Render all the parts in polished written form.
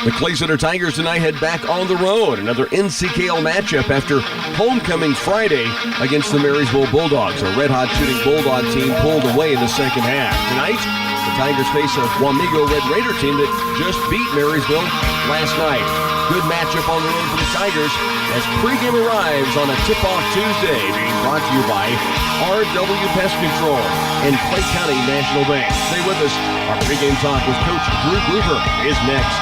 The Clay Center Tigers tonight head back on the road. Another NCKL matchup after homecoming Friday against the Marysville Bulldogs. A red-hot shooting Bulldog team pulled away in the second half. Tonight, the Tigers face a Wamego Red Raider team that just beat Marysville last night. Good matchup on the road for the Tigers as pregame arrives on a tip-off Tuesday, being brought to you by RW Pest Control and Clay County National Bank. Stay with us. Our pregame talk with Coach Drew Gruver is next.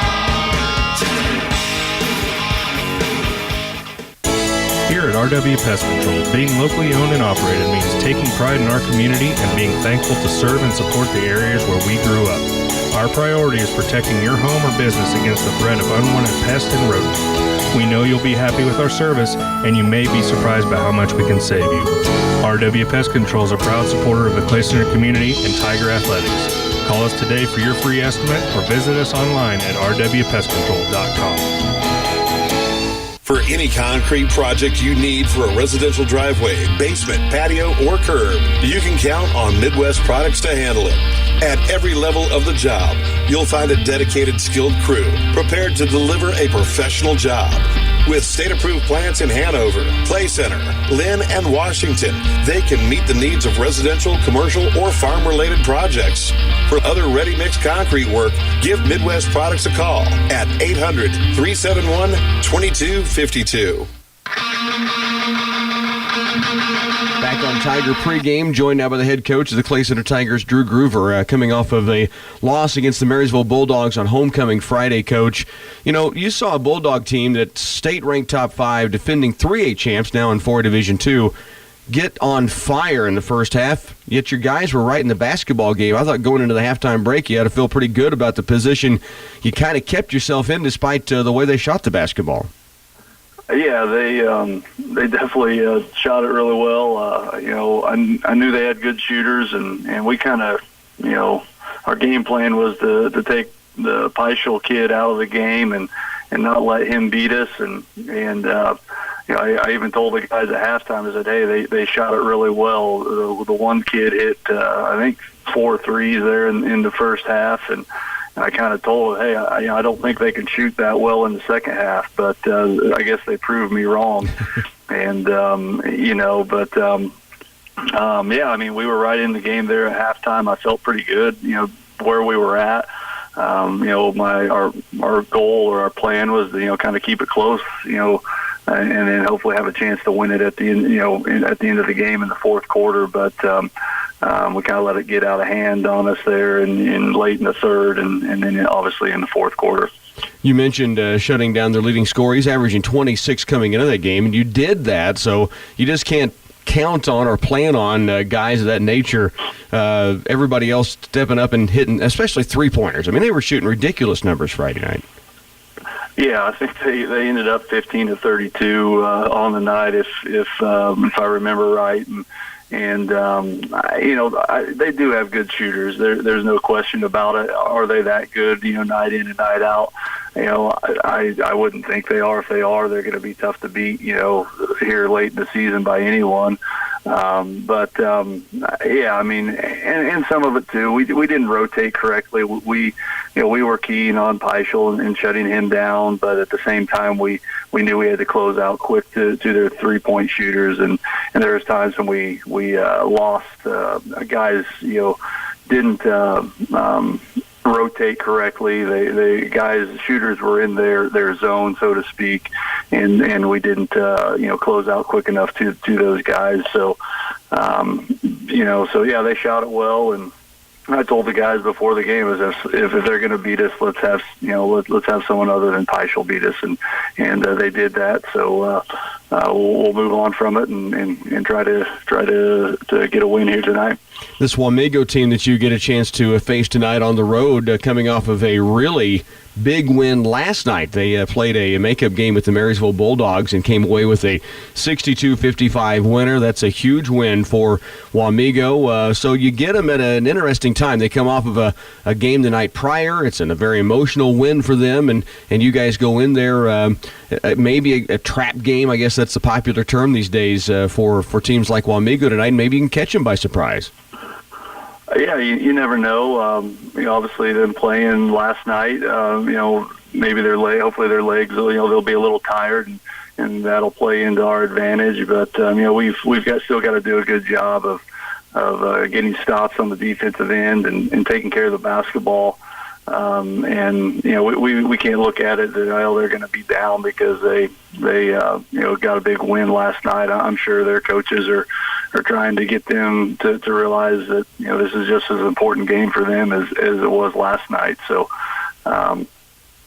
Here at RW Pest Control, being locally owned and operated means taking pride in our community and being thankful to serve and support the areas where we grew up. Our priority is protecting your home or business against the threat of unwanted pests and rodents. We know you'll be happy with our service, and you may be surprised by how much we can save you. RW Pest Control is a proud supporter of the Clay Center community and Tiger Athletics. Call us today for your free estimate or visit us online at rwpestcontrol.com. For any concrete project you need for a residential driveway, basement, patio, or curb, you can count on Midwest Products to handle it. At every level of the job, you'll find a dedicated, skilled crew prepared to deliver a professional job. With state-approved plants in Hanover, Clay Center, Lynn, and Washington, they can meet the needs of residential, commercial, or farm-related projects. For other ready-mix concrete work, give Midwest Products a call at 800-371-2252. Back on Tiger pregame, joined now by the head coach of the Clay Center Tigers, Drew Gruver, coming off of a loss against the Marysville Bulldogs on homecoming Friday, Coach. You know, you saw a Bulldog team that's state-ranked top 5, defending 3A champs now in 4 Division II, get on fire in the first half, yet your guys were right in the basketball game. I thought going into the halftime break, you had to feel pretty good about the position you kind of kept yourself in despite the way they shot the basketball. Yeah, they definitely shot it really well. I knew they had good shooters, and we kind of, our game plan was to take the Pyshel kid out of the game and not let him beat us. And I even told the guys at halftime, I said, hey, they shot it really well. The one kid hit, I think, 4 threes there in the first half, and I kind of told him, hey, I don't think they can shoot that well in the second half, but I guess they proved me wrong. And, we were right in the game there at halftime. I felt pretty good, where we were at. Our goal or our plan was to, kind of keep it close, and then hopefully have a chance to win it at the end, at the end of the game in the fourth quarter. But we kind of let it get out of hand on us there in late in the third and then obviously in the fourth quarter. You mentioned shutting down their leading scorer. He's averaging 26 coming into that game, and you did that, so you just can't count on or plan on guys of that nature, everybody else stepping up and hitting, especially three-pointers. I mean, they were shooting ridiculous numbers Friday night. Yeah, I think they ended up 15 to 32 on the night, if I remember right, and they do have good shooters. There's no question about it. Are they that good? Night in and night out. I wouldn't think they are. If they are, they're going to be tough to beat. Here late in the season by anyone. And some of it too. We didn't rotate correctly. We were keen on Pyshel and shutting him down, but at the same time, we knew we had to close out quick to their 3-point shooters, and there was times when we lost guys. Didn't rotate correctly. The shooters were in their zone, so to speak, and we didn't close out quick enough to those guys. So they shot it well, and I told the guys before the game is if they're going to beat us, let's have someone other than Pyshel beat us, and they did that. So we'll move on from it and try to get a win here tonight. This Wamego team that you get a chance to face tonight on the road, coming off of a really big win last night. They played a makeup game with the Marysville Bulldogs and came away with a 62-55 winner. That's a huge win for Wamego. So you get them at an interesting time. They come off of a game the night prior. It's a very emotional win for them, and you guys go in there, maybe a trap game. I guess that's the popular term these days for teams like Wamego tonight. Maybe you can catch them by surprise. Yeah, you never know. Obviously, them playing last night, maybe hopefully their legs, they'll be a little tired, and that'll play into our advantage. But we've still got to do a good job of getting stops on the defensive end and taking care of the basketball. We can't look at it that they're going to be down because they got a big win last night. I'm sure their coaches are trying to get them to realize that this is just as important game for them as it was last night. So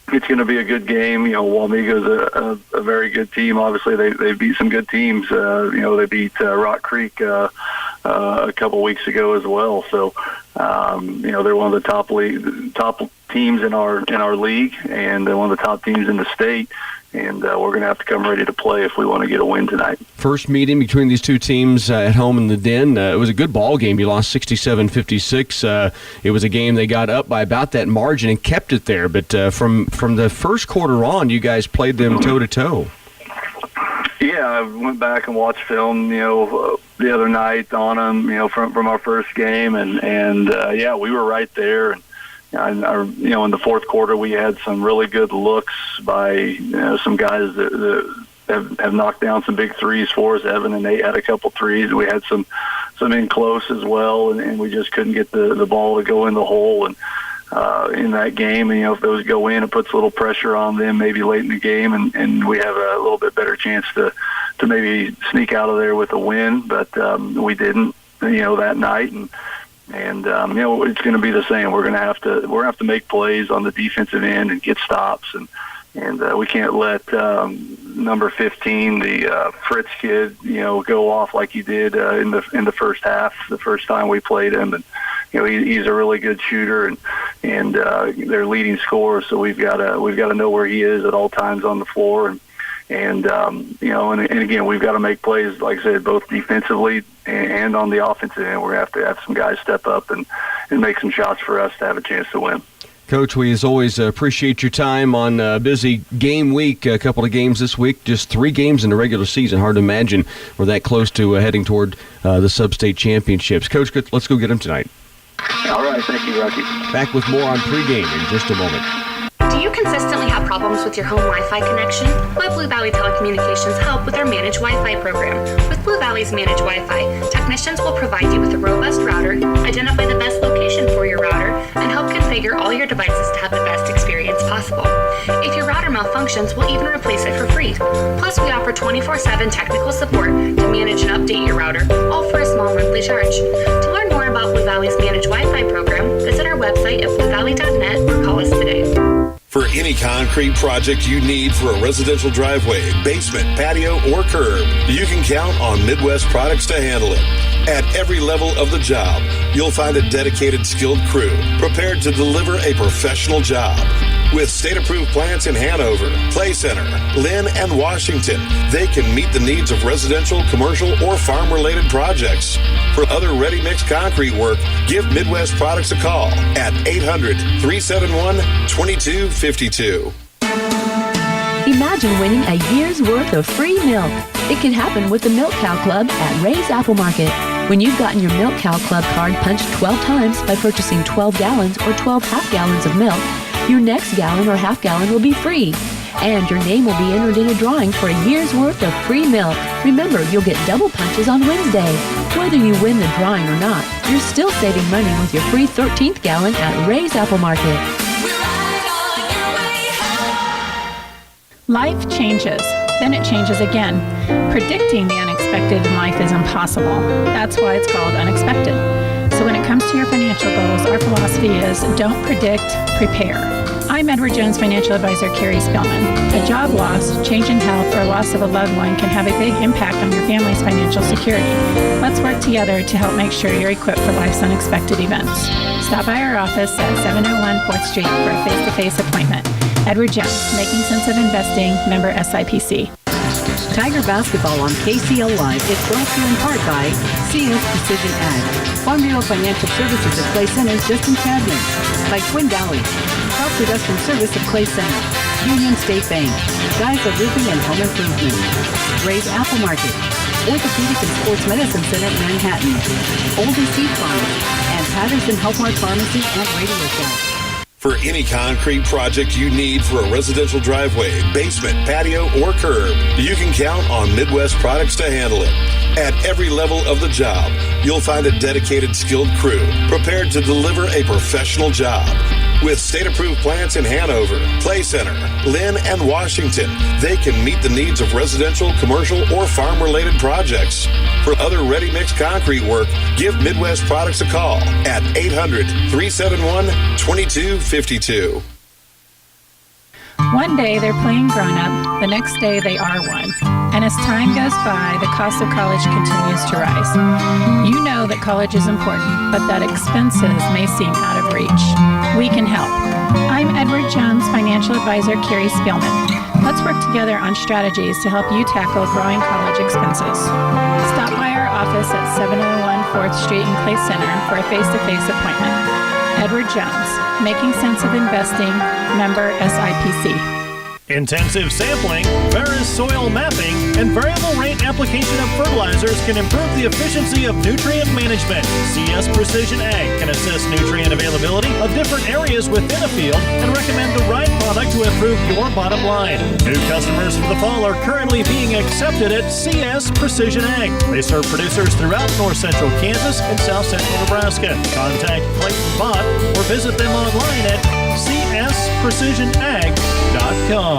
it's going to be a good game. Wamego's a very good team. Obviously, they beat some good teams. They beat Rock Creek a couple weeks ago as well. So they're one of the top teams in our league, and they're one of the top teams in the state. And we're going to have to come ready to play if we want to get a win tonight. First meeting between these two teams at home in the Den. It was a good ball game. You lost 67-56. It was a game they got up by about that margin and kept it there. But from the first quarter on, you guys played them toe-to-toe. Yeah, I went back and watched film, the other night on them, from our first game. And we were right there. And in the fourth quarter, we had some really good looks by some guys that have knocked down some big threes for us. Evan and Nate had a couple threes. We had some in close as well, and we just couldn't get the ball to go in the hole. And in that game, and if those go in, it puts a little pressure on them maybe late in the game, and we have a little bit better chance to maybe sneak out of there with a win. But we didn't, that night, and it's going to be the same. We're going to have to make plays on the defensive end and get stops, and we can't let number 15, the Fritz kid, go off like he did in the first half. The first time we played him, and he's a really good shooter and their leading scorer. So we've got to know where he is at all times on the floor, and again, we've got to make plays, like I said, both defensively and on the offensive end. We're going to have some guys step up and make some shots for us to have a chance to win. Coach, we as always appreciate your time on a busy game week. A couple of games this week, just 3 games in the regular season. Hard to imagine we're that close to heading toward the sub-state championships. Coach, let's go get them tonight. All right, thank you, Rocky. Back with more on pregame in just a moment. Do you consistently have problems with your home Wi-Fi connection? Let Blue Valley Telecommunications help with our Managed Wi-Fi program. With Blue Valley's Managed Wi-Fi, technicians will provide you with a robust router, identify the best location for your router, and help configure all your devices to have the best experience possible. If your router malfunctions, we'll even replace it for free. Plus, we offer 24/7 technical support to manage and update your router, all for a small monthly charge. To learn more about Blue Valley's Managed Wi-Fi program, visit our website at bluevalley.net or call us today. For any concrete project you need for a residential driveway, basement, patio, or curb, you can count on Midwest Products to handle it. At every level of the job, you'll find a dedicated, skilled crew prepared to deliver a professional job. With state-approved plants in Hanover, Clay Center, Lynn, and Washington, they can meet the needs of residential, commercial, or farm-related projects. For other ready-mix concrete work, give Midwest Products a call at 800-371-2252. Imagine winning a year's worth of free milk. It can happen with the Milk Cow Club at Ray's Apple Market. When you've gotten your Milk Cow Club card punched 12 times by purchasing 12 gallons or 12 half gallons of milk, your next gallon or half gallon will be free. And your name will be entered in a drawing for a year's worth of free milk. Remember, you'll get double punches on Wednesday. Whether you win the drawing or not, you're still saving money with your free 13th gallon at Ray's Apple Market. Life changes, then it changes again. Predicting the unexpected in life is impossible. That's why it's called unexpected. So when it comes to your financial goals, our philosophy is don't predict, prepare. I'm Edward Jones financial advisor Carrie Spillman. A job loss, change in health, or loss of a loved one can have a big impact on your family's financial security. Let's work together to help make sure you're equipped for life's unexpected events. Stop by our office at 701 4th Street for a face-to-face appointment. Edward Jones, Making Sense of Investing, member SIPC. Tiger Basketball on KCLY is brought to you in part by CS Precision Ag, Farm Bureau Financial Services at Clay Center just in Chadman, by Twin Valley, Crop Production Service at Clay Center, Union State Bank, Guys of Roofing and Home Improvement, Ray's Apple Market, Orthopedic and Sports Medicine Center in Manhattan, Oldie Seed Farms, and Patterson Health Mart Pharmacy and Radio Shack. For any concrete project you need for a residential driveway, basement, patio, or curb, you can count on Midwest Products to handle it. At every level of the job, you'll find a dedicated, skilled crew prepared to deliver a professional job. With state-approved plants in Hanover, Clay Center, Lynn, and Washington, they can meet the needs of residential, commercial, or farm-related projects. For other ready-mix concrete work, give Midwest Products a call at 800-371-2252. One day they're playing grown-up, the next day they are one. And as time goes by, the cost of college continues to rise. You know that college is important, but that expenses may seem out of reach. We can help. I'm Edward Jones Financial Advisor Carrie Spielman. Let's work together on strategies to help you tackle growing college expenses. Stop by our office at 701 4th Street in Clay Center for a face-to-face appointment. Edward Jones, Making Sense of Investing, member SIPC. Intensive sampling, Veris soil mapping, and variable rate application of fertilizers can improve the efficiency of nutrient management. CS Precision Ag can assess nutrient availability of different areas within a field and recommend the right product to improve your bottom line. New customers for the fall are currently being accepted at CS Precision Ag. They serve producers throughout north central Kansas and south central Nebraska. Contact Clayton Bott or visit them online at csprecisionag.com.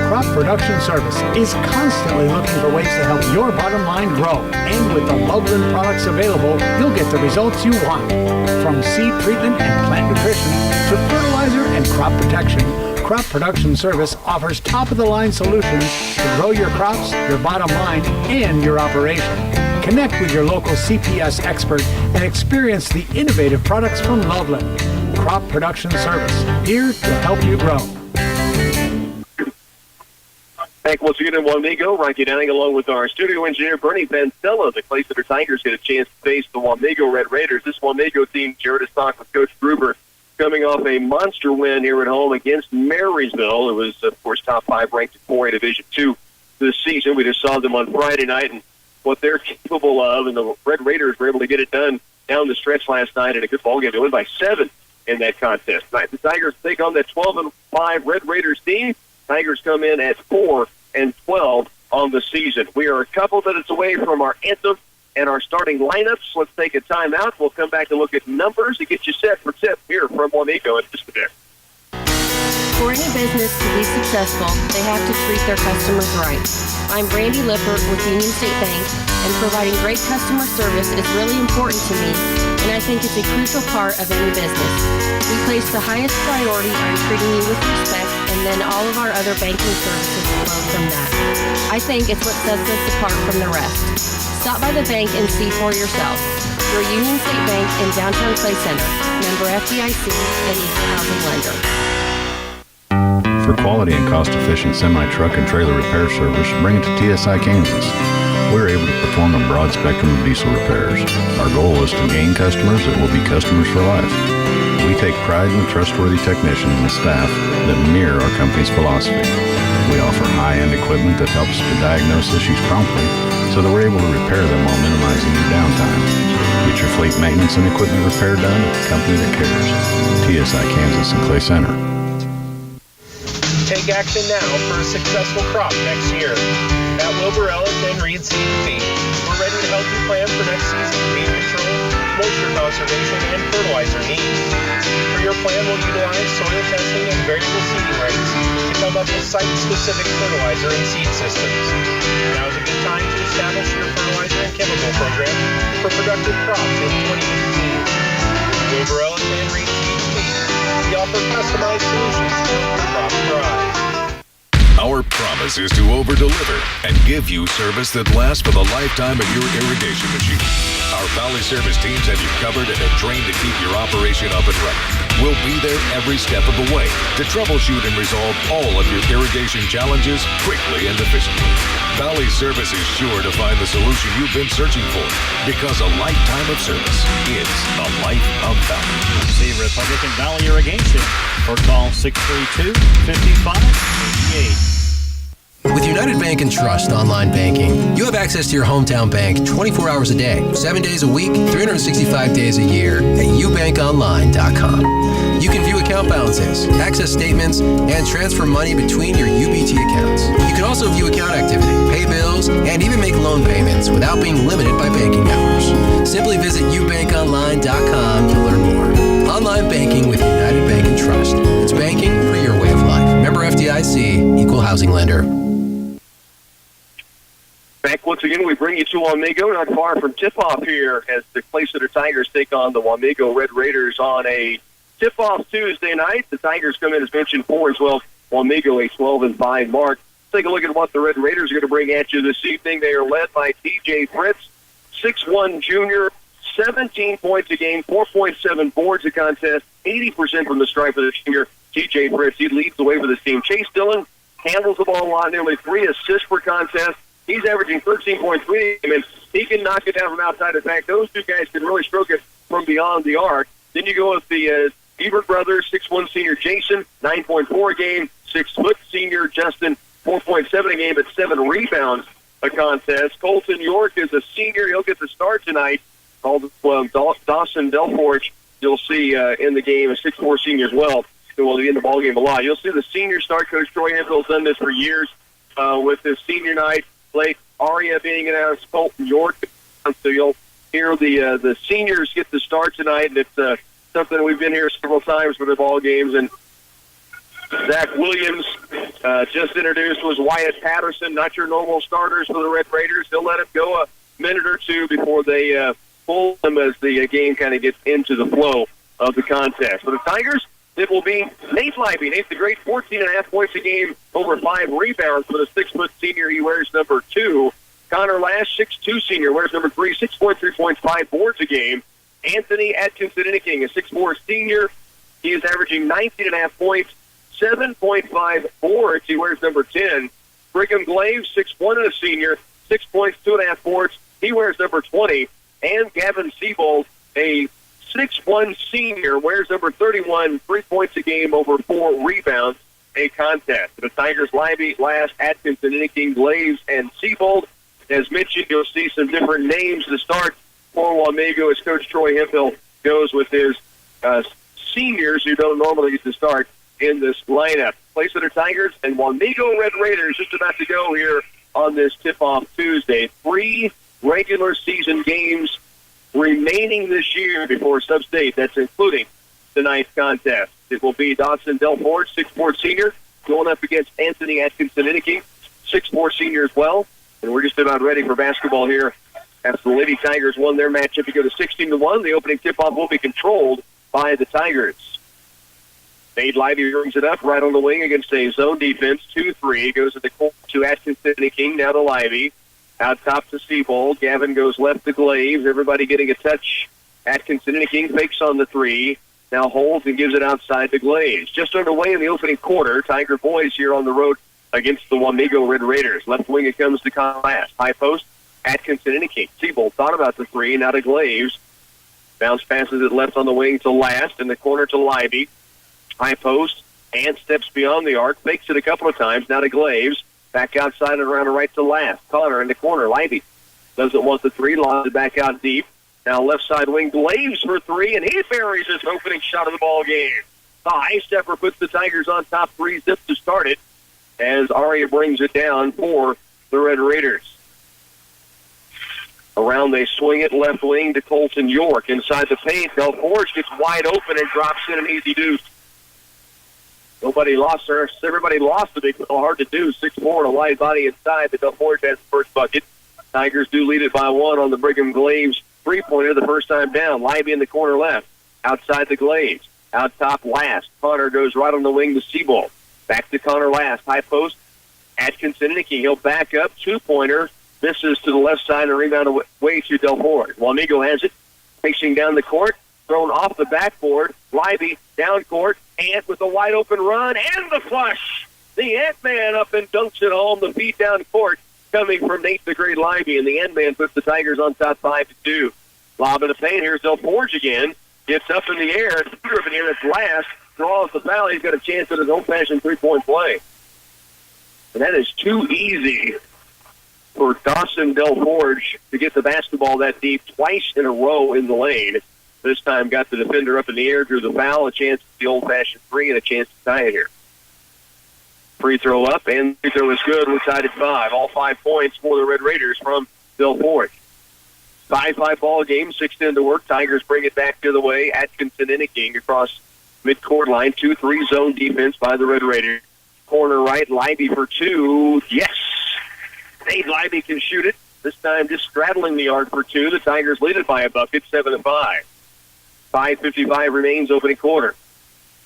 Crop Production Service is constantly looking for ways to help your bottom line grow. And with the Loveland products available, you'll get the results you want. From seed treatment and plant nutrition to fertilizer and crop protection, Crop Production Service offers top-of-the-line solutions to grow your crops, your bottom line, and your operation. Connect with your local CPS expert and experience the innovative products from Loveland. Crop Production Service, here to help you grow. Back once again in Wamego, Rocky Downing along with our studio engineer, Bernie Vancella. The Clay Center Tigers get a chance to face the Wamego Red Raiders. This Wamego team, Jared Stock with Coach Gruber, coming off a monster win here at home against Marysville. It was, of course, top 5 ranked in 4A Division II this season. We just saw them on Friday night and what they're capable of, and the Red Raiders were able to get it done down the stretch last night in a good ball game. They win by 7 in that contest. Tonight, the Tigers take on that 12-5 Red Raiders team. Tigers come in at 4-12 on the season. We are a couple minutes away from our anthem and our starting lineups. Let's take a timeout. We'll come back and look at numbers to get you set for tip here from Wamego in just a bit. For any business to be successful, they have to treat their customers right. I'm Brandy Lippert with Union State Bank, and providing great customer service is really important to me, and I think it's a crucial part of any business. We place the highest priority on treating you with respect, and then all of our other banking services flow from that. I think it's what sets us apart from the rest. Stop by the bank and see for yourself. We're Union State Bank in downtown Clay Center, member FDIC, and equal housing lender. For quality and cost-efficient semi-truck and trailer repair service, bring it to TSI Kansas. We're able to perform a broad spectrum of diesel repairs. Our goal is to gain customers that will be customers for life. We take pride in the trustworthy technicians and staff that mirror our company's philosophy. We offer high-end equipment that helps to diagnose issues promptly so that we're able to repair them while minimizing your downtime. Get your fleet maintenance and equipment repair done at the company that cares. TSI Kansas and Clay Center. Take action now for a successful crop next year. At Wilbur Ellis and Reed Seed and Feed, we're ready to help you plan for next season's weed control, moisture conservation, and fertilizer needs. For your plan, we'll utilize soil testing and variable seeding rates to come up with site-specific fertilizer and seed systems. Now is a good time to establish your fertilizer and chemical program for productive crops in 2018. Wilbur Ellis and Reed Seed and Feed. We offer customized solutions to help your crops thrive. Our promise is to over-deliver and give you service that lasts for the lifetime of your irrigation machine. Our Valley Service teams have you covered and are trained to keep your operation up and running. We'll be there every step of the way to troubleshoot and resolve all of your irrigation challenges quickly and efficiently. Valley Service is sure to find the solution you've been searching for, because a lifetime of service is a life of value. See Republican Valley Irrigation or call 632-5588. With United Bank and Trust online banking, you have access to your hometown bank 24 hours a day, 7 days a week, 365 days a year at ubankonline.com. You can view account balances, access statements, and transfer money between your UBT accounts. You can also view account activity, pay bills, and even make loan payments without being limited by banking hours. Simply visit ubankonline.com to learn more. Online banking with United Bank and Trust. It's banking for your way of life. Member FDIC, Equal Housing Lender. Back once again, we bring you to Wamego, not far from tip-off here, as the Clay-Center Tigers take on the Wamego Red Raiders on a tip-off Tuesday night. The Tigers come in, as mentioned, 4-12. Wamego a 12-5 mark. Take a look at what the Red Raiders are going to bring at you this evening. They are led by TJ Fritz, 6'1 junior, 17 points a game, 4.7 boards a contest, 80% from the stripe of the junior. TJ Fritz, he leads the way for this team. Chase Dillon handles the ball a lot, nearly 3 assists per contest. He's averaging 13.3, and he can knock it down from outside. In fact, those two guys can really stroke it from beyond the arc. Then you go with the Ebert brothers, 6'1 senior Jason, 9.4 a game, 6 foot senior Justin, 4.7 a game, but 7 rebounds a contest. Colton York is a senior. He'll get the start tonight. Called Dawson Delforge, you'll see in the game, a 6'4 senior as well, who will be in the ballgame a lot. You'll see the senior start. Coach Troy Hempel's done this for years with his senior night. Blake Aria being announced, Colton York. So you'll hear the seniors get the start tonight, and it's something we've been here several times for the ball games. And Zach Williams just introduced was Wyatt Patterson, not your normal starters for the Red Raiders. He'll let it go a minute or two before they pull them as the game kind of gets into the flow of the contest. For the Tigers, it will be Nate Leiby. Nate the Great, 14.5 points a game, over 5 rebounds for the 6-foot senior. He wears number 2. Connor Lash, 6'2 senior, wears number 3, 6.3 points, 5 boards a game. Anthony Atkinson Inniking, a 6'4 senior. He is averaging 19.5 points, 7.5 boards. He wears number 10. Brigham Glaves, 6'1 and a senior, 6 points, 2.5 boards. He wears number 20. And Gavin Siebold, a 6'1 senior, wears number 31, 3 points a game, over 4 rebounds a contest. The Tigers, Leiby, Lash, Atkinson, Inniking, Glaves, and Siebold. As mentioned, you'll see some different names to start for Wamego as Coach Troy Hempel goes with his seniors who don't normally get to start in this lineup. Clay-Center Tigers and Wamego Red Raiders just about to go here on this tip-off Tuesday. 3 regular season games remaining this year before Sub-State. That's including tonight's contest. It will be Dawson Delforge, 6'4 senior, going up against Anthony Atkinson Inniking, 6'4 senior as well. And we're just about ready for basketball here. After the Lady Tigers won their matchup to go to 16-1, the opening tip-off will be controlled by the Tigers. Nate Leiby brings it up right on the wing against a zone defense, 2-3. Goes to the court to Atkinson Inniking, now to Leiby. Out top to Siebold. Gavin goes left to Glaves. Everybody getting a touch. Atkinson Inniking fakes on the 3. Now holds and gives it outside to Glaves. Just underway in the opening quarter. Tiger boys here on the road against the Wamego Red Raiders. Left wing it comes to Conlast. High post. Atkinson Inniking. Siebold thought about the 3. Now to Glaves. Bounce passes it left on the wing to Last. In the corner to Leiby. High post. And steps beyond the arc. Fakes it a couple of times. Now to Glaves. Back outside and around the right to Last. Connor in the corner. Leiby doesn't want the 3. Lobs it back out deep. Now left side wing. Glaves for 3, and he buries his opening shot of the ball game. The high stepper puts the Tigers on top. 3 zips to start it as Aria brings it down for the Red Raiders. Around they swing it left wing to Colton York. Inside the paint, Delforge gets wide open and drops in an easy deuce. Nobody lost her. Everybody lost it. It's hard to do. 6'4 and a wide body inside. The Delforge has the first bucket. Tigers do lead it by 1 on the Brigham Glaves 3-pointer the first time down. Leiby in the corner left. Outside the Glaves. Out top Last. Connor goes right on the wing to Siebold. Back to Connor Last. High post. Atkinson Inniking. He'll back up. 2-pointer. Misses to the left side and rebound away to Delforge. Wamego has it. Facing down the court. Thrown off the backboard. Leiby down court. Ant with a wide open run and the flush. The Ant-Man up and dunks it home. The feed down court coming from Nate the Great Leiby, and the Ant-Man puts the Tigers on top 5-2. Lob in the paint. Here's Delforge again. Gets up in the air. Driven in at Last. Draws the foul. He's got a chance at his old-fashioned 3-point play. And that is too easy for Dawson Del Forge to get the basketball that deep twice in a row in the lane. This time got the defender up in the air, drew the foul, a chance at the old-fashioned three, and a chance to tie it here. Free throw up, and free throw is good. We're tied at 5. All 5 points for the Red Raiders from Del Forge. 5-5 ball game, 6-10 to work. Tigers bring it back the other way. Atkinson Inniking across midcourt line. 2-3 zone defense by the Red Raiders. Corner right, Libby for 2. Yes! Nate Libby can shoot it. This time just straddling the arc for 2. The Tigers lead it by a bucket, 7-5. 5:55 remains opening quarter.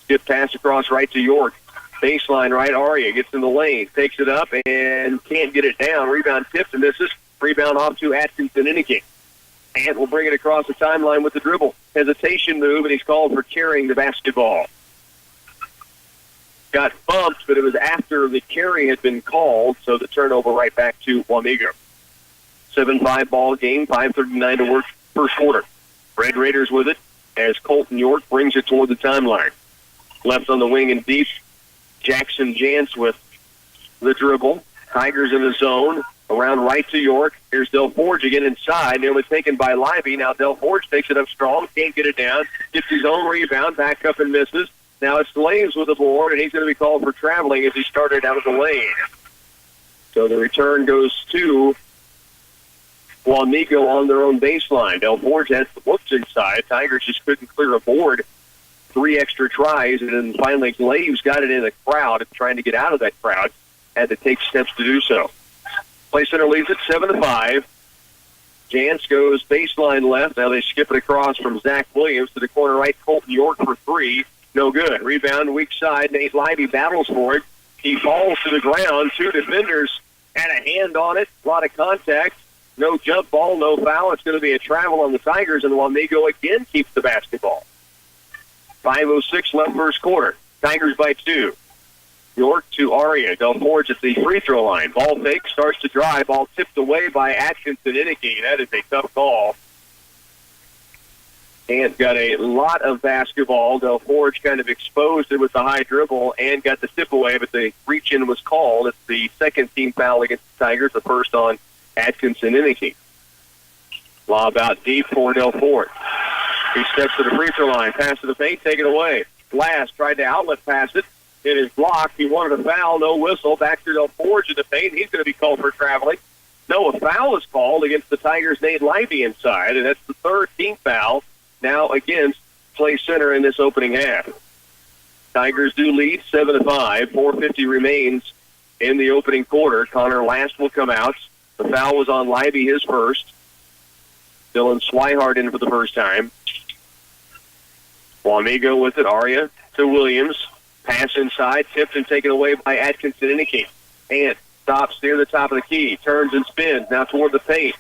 Skip pass across right to York. Baseline right, Aria gets in the lane, takes it up, and can't get it down. Rebound tipped and misses. Rebound off to Atkinson Inniking. Ant will bring it across the timeline with the dribble. Hesitation move, and he's called for carrying the basketball. Got bumped, but it was after the carry had been called, so the turnover right back to Wamego. 7-5 ball game, 5:39 to work first quarter. Red Raiders with it as Colton York brings it toward the timeline. Left on the wing and deep, Jackson Jantz with the dribble. Tigers in the zone. Around right to York. Here's Del Forge again inside. Nearly taken by Libby. Now Del Forge takes it up strong. Can't get it down. Gets his own rebound. Back up and misses. Now it's Slaves with the board, and he's going to be called for traveling as he started out of the lane. So the return goes to Wamego on their own baseline. Del Forge has the looks inside. Tigers just couldn't clear a board. 3 extra tries, and then finally Glaves got it in the crowd, trying to get out of that crowd. Had to take steps to do so. Play Center leads it 7-5. Jantz goes baseline left. Now they skip it across from Zach Williams to the corner right. Colton York for 3. No good. Rebound, weak side. Nate Libby battles for it. He falls to the ground. 2 defenders had a hand on it. A lot of contact. No jump ball, no foul. It's going to be a travel on the Tigers, and Wamego again keeps the basketball. 5:06 left first quarter. Tigers by 2. York to Aria. Del Forge at the free throw line. Ball fake, starts to drive. Ball tipped away by Atkinson Inniking. That is a tough call. And got a lot of basketball. Del Forge kind of exposed it with the high dribble and got the tip away, but the reach-in was called. It's the second team foul against the Tigers, the first on Atkinson Inniking. Lob out deep for Del Forge. He steps to the free throw line. Pass to the paint, take it away. Glass tried to outlet pass it. It is blocked. He wanted a foul, no whistle. Back to Del Forge in the paint. He's going to be called for traveling. No, a foul is called against the Tigers' Nate Libby inside, and that's the third team foul now against Play Center in this opening half. Tigers do lead 7-5. 4:50 remains in the opening quarter. Connor Last will come out. The foul was on Libby, his first. Dylan Swihart in for the first time. Wamego with it. Aria to Williams. Pass inside, tipped and taken away by Atkinson Inniking. And stops near the top of the key. Turns and spins. Now toward the paint.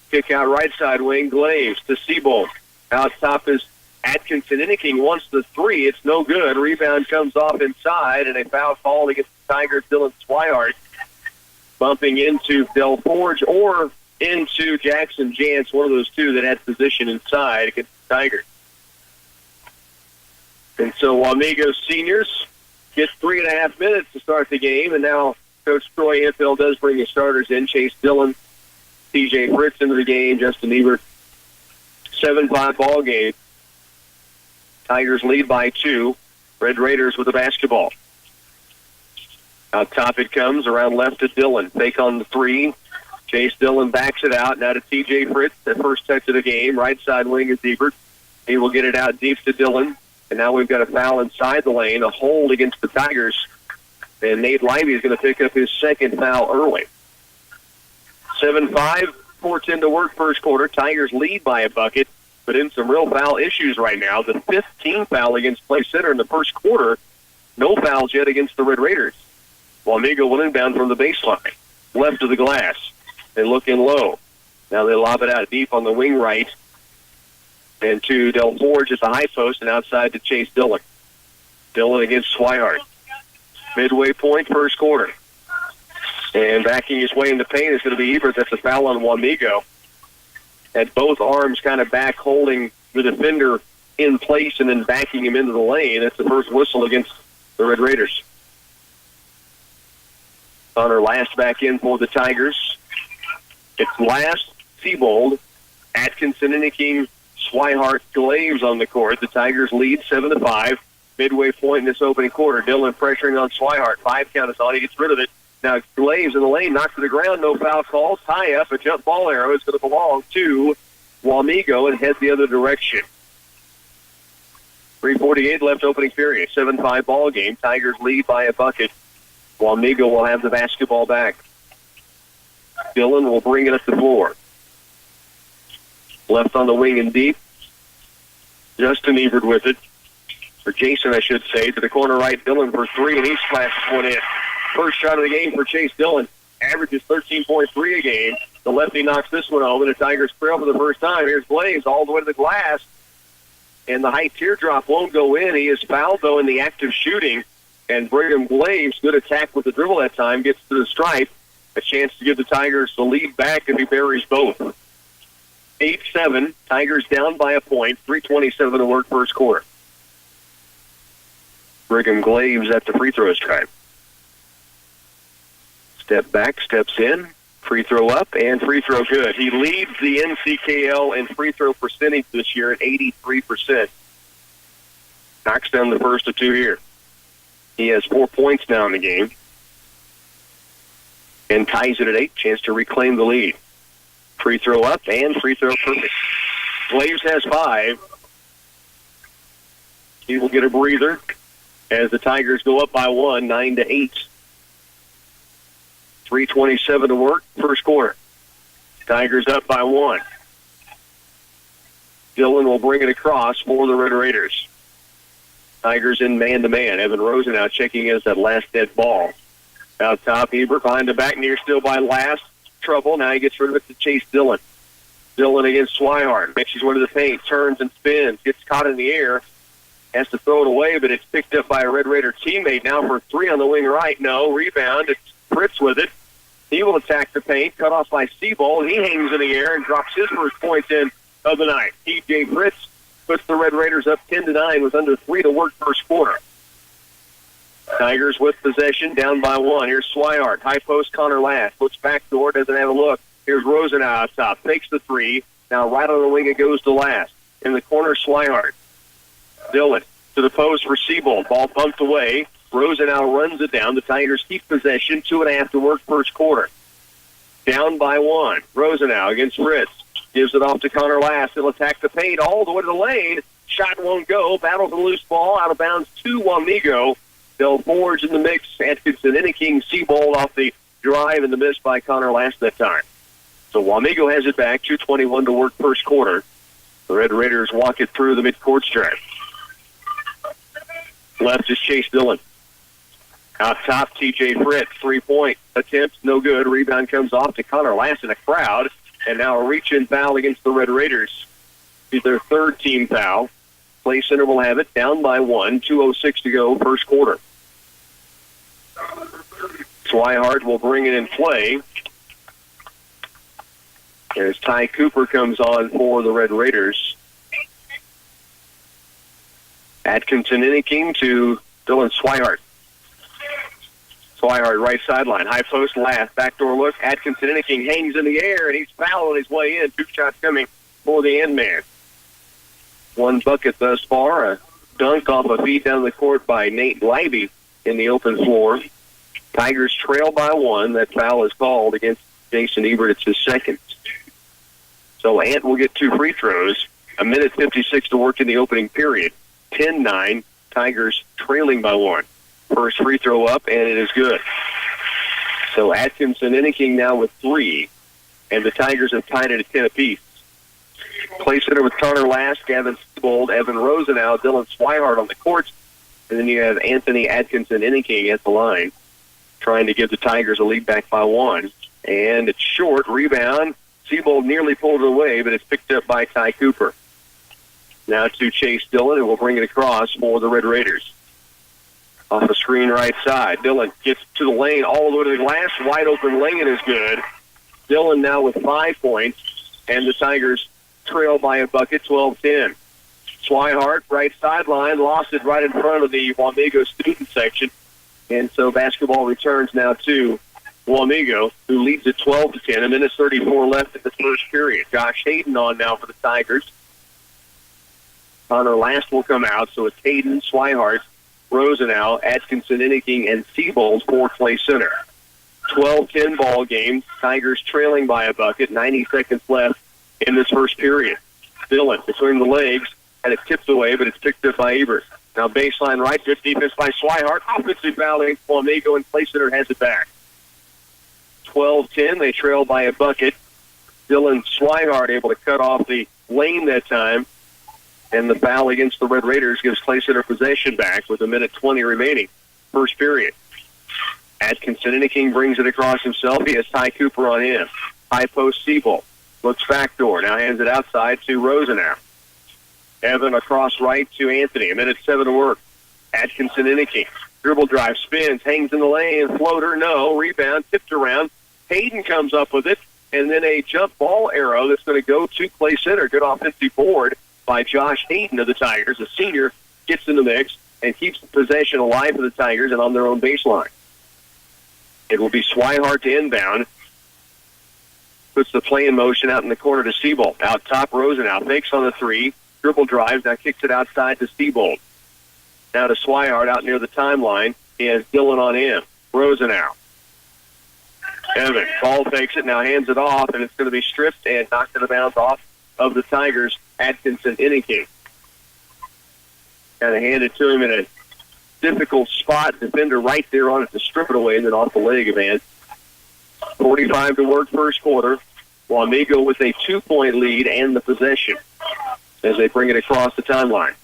Kick out right side wing. Glaves to Seabold. Out top is Atkinson Inniking. Wants the 3. It's no good. Rebound comes off inside, and a foul called against the Tigers. Dylan Swihart bumping into Del Forge or into Jackson Jantz, one of those two that had position inside against the Tigers. And so Wamego seniors get 3.5 minutes to start the game, and now Coach Troy Anfield does bring his starters in. Chase Dillon, TJ Fritz into the game, Justin Ebert. 7-5 ball game. Tigers lead by 2. Red Raiders with the basketball. Out top it comes, around left to Dillon. Fake on the 3. Chase Dillon backs it out. Now to TJ Fritz, the first touch of the game. Right side wing is Ebert. He will get it out deep to Dillon. And now we've got a foul inside the lane, a hold against the Tigers. And Nate Libby is going to pick up his second foul early. 7-5, 4:10 to work first quarter. Tigers lead by a bucket, but in some real foul issues right now. The 15th foul against Play Center in the first quarter. No fouls yet against the Red Raiders. Wamego will inbound from the baseline. Left of the glass. They look in low. Now they lob it out deep on the wing right. And to Del Forge at the high post and outside to Chase Dillon. Dillon against Swihart. Midway point, first quarter. And backing his way in the paint is going to be Ebert. That's a foul on Wamego. Had both arms kind of back holding the defender in place and then backing him into the lane. That's the first whistle against the Red Raiders. Connor Last back in for the Tigers. It's Last, Seabold, Atkinson, Inniking, Swihart, Glaves on the court. The Tigers lead 7-5. Midway point in this opening quarter. Dillon pressuring on Swihart. 5 count is on. He gets rid of it. Now Glaves in the lane, knocks to the ground. No foul calls. Tie up. A jump ball arrow is going to belong to Wamego and head the other direction. 3:48 left opening period. 7-5 ball game. Tigers lead by a bucket. Wamego will have the basketball back. Dillon will bring it up the floor. Left on the wing and deep. Justin Ebert with it. Or Jason, I should say, to the corner right. Dillon for 3, and he splashes one in. First shot of the game for Chase Dillon. Averages 13.3 a game. The lefty knocks this one home, and the Tigers trail for the first time. Here's Glaze all the way to the glass. And the high teardrop won't go in. He is fouled, though, in the act of shooting. And Brigham Glaze, good attack with the dribble that time, gets to the stripe. A chance to give the Tigers the lead back if he buries both. 8-7. Tigers down by a point. 3:27 to work first quarter. Brigham Glaze at the free throw stripe. Step back, steps in, free throw up, and free throw good. He leads the NCKL in free throw percentage this year at 83%. Knocks down the first of 2 here. He has 4 points now in the game. And ties it at 8. Chance to reclaim the lead. Free throw up and free throw perfect. Glaves has 5. He will get a breather as the Tigers go up by 1, 9-8. 3:27 to work, first quarter. Tigers up by 1. Dillon will bring it across for the Red Raiders. Tigers in man-to-man. Evan Rosenau checking in as that last dead ball. Out top, Ebert behind the back, near still by Last. Trouble. Now he gets rid of it to Chase Dillon. Dillon against Swihart. Makes his way to the paint. Turns and spins. Gets caught in the air. Has to throw it away, but it's picked up by a Red Raider teammate now for 3 on the wing right. No. Rebound. It's Fritz with it. He will attack the paint. Cut off by Seabold. He hangs in the air and drops his first points in of the night. T.J. Fritz puts the Red Raiders up 10-9 with under 3 to work first quarter. Tigers with possession, down by 1. Here's Swihart. High post, Connor Last. Looks back door, doesn't have a look. Here's Rosenau out top. Takes the 3. Now right on the wing it goes to Last. In the corner, Swihart. Dillon to the post for Seabold. Ball bumped away. Rosenau runs it down. The Tigers keep possession. 2.5 to work first quarter. Down by 1. Rosenau against Fritz. Gives it off to Connor Last. He'll attack the paint all the way to the lane. Shot won't go. Battle for the loose ball. Out of bounds to Wamego. Del Forge in the mix. Atkinson, Inniking, Seabold off the drive and the miss by Connor Last that time. So Wamego has it back. 2:21 to work first quarter. The Red Raiders walk it through the midcourt stripe. Left is Chase Dillon. Out top, T.J. Fritz. 3-point attempt, no good. Rebound comes off to Connor Last in a crowd. And now a reach-in foul against the Red Raiders. It's their third team foul. Play Center will have it, down by 1. 2:06 to go, first quarter. Swihart will bring it in play. As Ty Cooper comes on for the Red Raiders. Atkinson Inniking to Dylan Swihart. Swihart right sideline. High post Last. Backdoor look. Atkinson Inniking hangs in the air, and he's fouled on his way in. 2 shots coming for the end man. 1 bucket thus far. A dunk off a feed down the court by Nate Leiby in the open floor. Tigers trail by 1. That foul is called against Jason Ebert. It's his second. So Ant will get 2 free throws. 1:56 to work in the opening period. 10-9. Tigers trailing by 1. First free throw up, and it is good. So Atkinson Inniking now with 3, and the Tigers have tied it at 10 apiece. Play center with Connor Last, Gavin Seabold, Evan Rosenau, Dylan Swihart on the court, and then you have Anthony Atkinson Inniking at the line, trying to give the Tigers a lead back by 1. And it's short. Rebound. Seabold nearly pulled it away, but it's picked up by Ty Cooper. Now to Chase Dillon, and we'll bring it across for the Red Raiders. Off the screen right side. Dillon gets to the lane all the way to the glass. Wide open lane is good. Dillon now with 5 points, and the Tigers trail by a bucket, 12-10. Swihart, right sideline, lost it right in front of the Wamego student section. And so basketball returns now to Wamego, who leads at 12-10. A minute 34 left in the first period. Josh Hayden on now for the Tigers. Connor Last will come out, so it's Hayden, Swihart, Rosenau, Atkinson, Inniking, and Seabold for Clay Center. 12-10 ball game. Tigers trailing by a bucket. 90 seconds left in this first period. Dillon between the legs, and it tipped away, but it's picked up by Ebert. Now baseline right, good defense by Swihart. Offensive foul against Wamego, and Clay Center has it back. 12-10, they trail by a bucket. Dylan Swihart able to cut off the lane that time, and the foul against the Red Raiders gives Clay Center possession back with a minute 20 remaining. First period. Atkinson Inniking brings it across himself. He has Ty Cooper on him. High post Siebel. Looks backdoor. Now hands it outside to Rosenau. Evan across right to Anthony. A minute 7 to work. Atkinson Inniking. Dribble drive, spins, hangs in the lane. Floater, no. Rebound, tipped around. Hayden comes up with it. And then a jump ball arrow that's going to go to Clay Center. Good offensive board by Josh Hayden of the Tigers. The senior gets in the mix and keeps the possession alive for the Tigers and on their own baseline. It will be Swihart to inbound. Puts the play in motion out in the corner to Seabold. Out top, Rosenau fakes on the three. Dribble drives, now kicks it outside to Seabold. Now to Swihart out near the timeline. He has Dillon on him. Rosenau. Evan, ball fakes it, now hands it off, and it's going to be stripped and knocked in the bounds off of the Tigers, Atkinson Inniking. Kind of handed to him in a difficult spot. Defender right there on it to strip it away, and then off the leg, man. 45 to work first quarter. Wamego with a 2-point lead and the possession as they bring it across the timeline.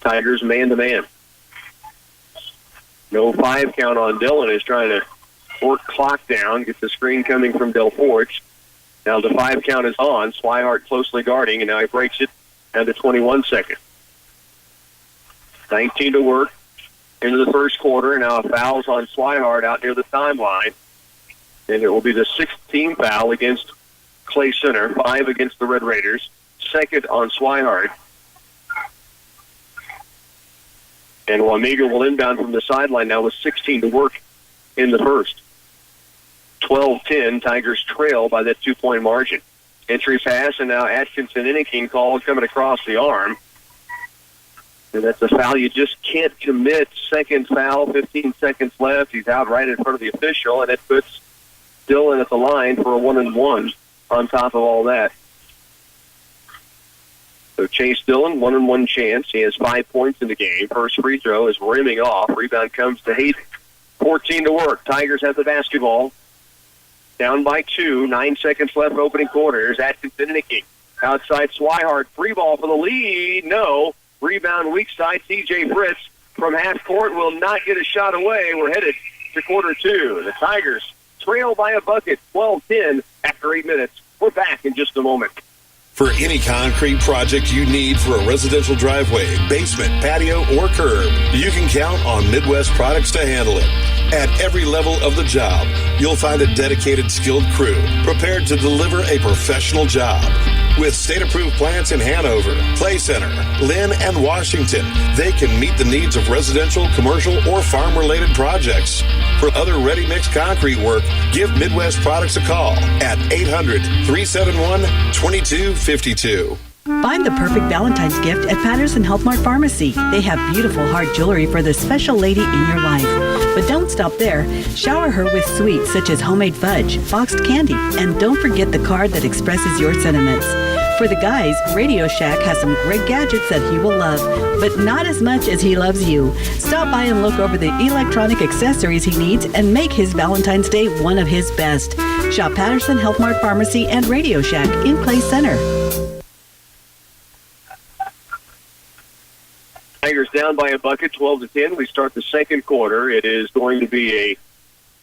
Tigers man-to-man. No 5 count on Dillon. Is trying to work clock down, get the screen coming from Del Forge. Now the 5 count is on. Swihart closely guarding, and now he breaks it down to 21 seconds. 19 to work into the first quarter. Now a foul's on Swihart out near the timeline. And it will be the 16th foul against Clay Center, 5 against the Red Raiders. Second on Swihart. And Wamego will inbound from the sideline now with 16 to work in the first. 12-10, Tigers trail by that 2-point margin. Entry pass, and now Atkinson Inniking called coming across the arm. And that's a foul you just can't commit. Second foul, 15 seconds left. He's out right in front of the official, and it puts Dillon at the line for a 1-and-1 on top of all that. So Chase Dillon, 1-and-1 chance. He has 5 points in the game. First free throw is rimming off. Rebound comes to Hayden. 14 to work. Tigers have the basketball. Down by 2. 9 seconds left opening quarter. Here's Atkinson Inniking. Outside Swihart. Free ball for the lead. No. Rebound weak side. TJ Fritz from half court will not get a shot away. We're headed to quarter 2. The Tigers trail by a bucket. 12-10 after 8 minutes. We're back in just a moment. For any concrete project you need for a residential driveway, basement, patio, or curb, you can count on Midwest Products to handle it. At every level of the job, you'll find a dedicated, skilled crew prepared to deliver a professional job. With state-approved plants in Hanover, Clay Center, Lynn, and Washington, they can meet the needs of residential, commercial, or farm-related projects. For other ready-mix concrete work, give Midwest Products a call at 800-371-2252. Find the perfect Valentine's gift at Patterson Health Mart Pharmacy. They have beautiful heart jewelry for the special lady in your life. But don't stop there. Shower her with sweets such as homemade fudge, boxed candy, and don't forget the card that expresses your sentiments. For the guys, Radio Shack has some great gadgets that he will love, but not as much as he loves you. Stop by and look over the electronic accessories he needs and make his Valentine's Day one of his best. Shop Patterson Health Mart Pharmacy and Radio Shack in Clay Center. Tigers down by a bucket, 12-10. We start the second quarter. It is going to be a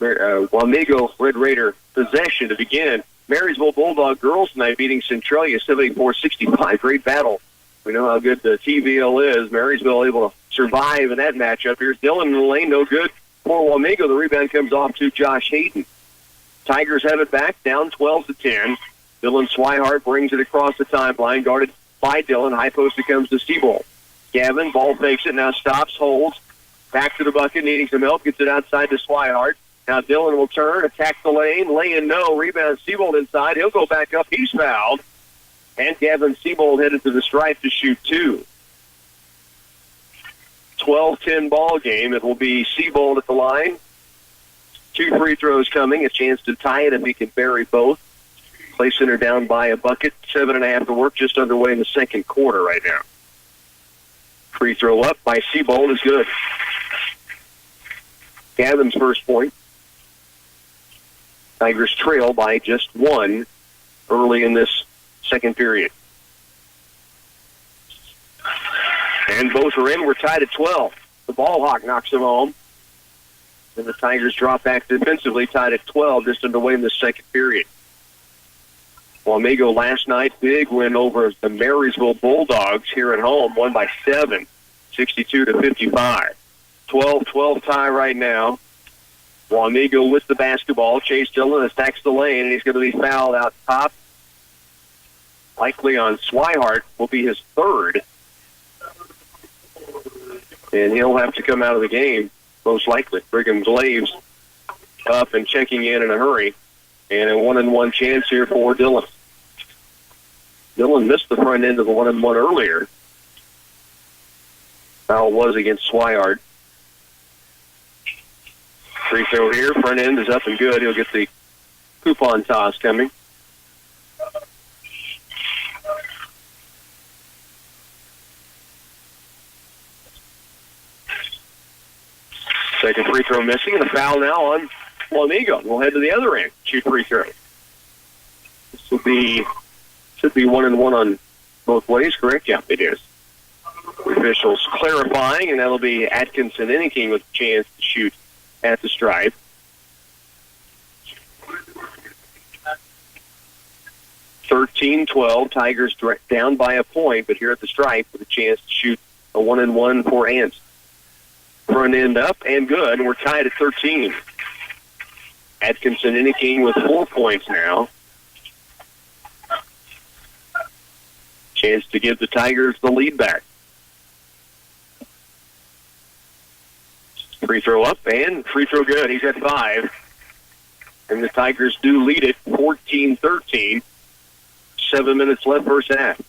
Wamego Red Raider possession to begin. Marysville Bulldog girls tonight beating Centralia 74-65. Great battle. We know how good the TVL is. Marysville able to survive in that matchup. Here's Dillon in the lane, no good for Wamego. The rebound comes off to Josh Hayden. Tigers have it back, down 12-10. Dylan Swihart brings it across the timeline, guarded by Dillon. High post it comes to Seabold. Gavin, ball fakes it, now stops, holds. Back to the bucket, needing some help. Gets it outside to Swihart. Now Dillon will turn, attack the lane. Lay-in, no. Rebound, Siebold inside. He'll go back up. He's fouled. And Gavin Siebold headed to the stripe to shoot 2. 12-10 ball game. It will be Siebold at the line. 2 free throws coming. A chance to tie it if he can bury both. Clay Center down by a bucket. 7.5 to work. Just underway in the second quarter right now. Free throw up by Siebold is good. Gavin's first point. Tigers trail by just 1 early in this second period. And both are in. We're tied at 12. The ball hawk knocks them home. And the Tigers drop back defensively, tied at 12, just underway in the second period. Wamego last night, big win over the Marysville Bulldogs here at home, won by 7, 62-55. 12-12 tie right now. Wamego with the basketball. Chase Dillon attacks the lane, and he's going to be fouled out top. Likely on Swihart, will be his 3rd. And he'll have to come out of the game, most likely. Brigham Glaves up and checking in a hurry. And a 1-and-1 chance here for Dillon. Dillon missed the front end of the 1-and-1 earlier. Foul was against Swihart. Free throw here. Front end is up and good. He'll get the coupon toss coming. Second free throw missing, and a foul now on Wamego. We'll head to the other end. Shoot free throw. This should be 1-and-1 on both ways, correct? Yeah, it is. The officials clarifying, and that'll be Atkinson Inniking with a chance to shoot at the stripe. (13-12). Tigers down by a point, but here at the stripe with a chance to shoot a 1-and-1 for Ants. Front end up and good, and we're tied at 13. Atkinson Inniking with 4 points now. Chance to give the Tigers the lead back. Free throw up and free throw good. He's at 5. And the Tigers do lead it 14-13. 7 minutes left first half.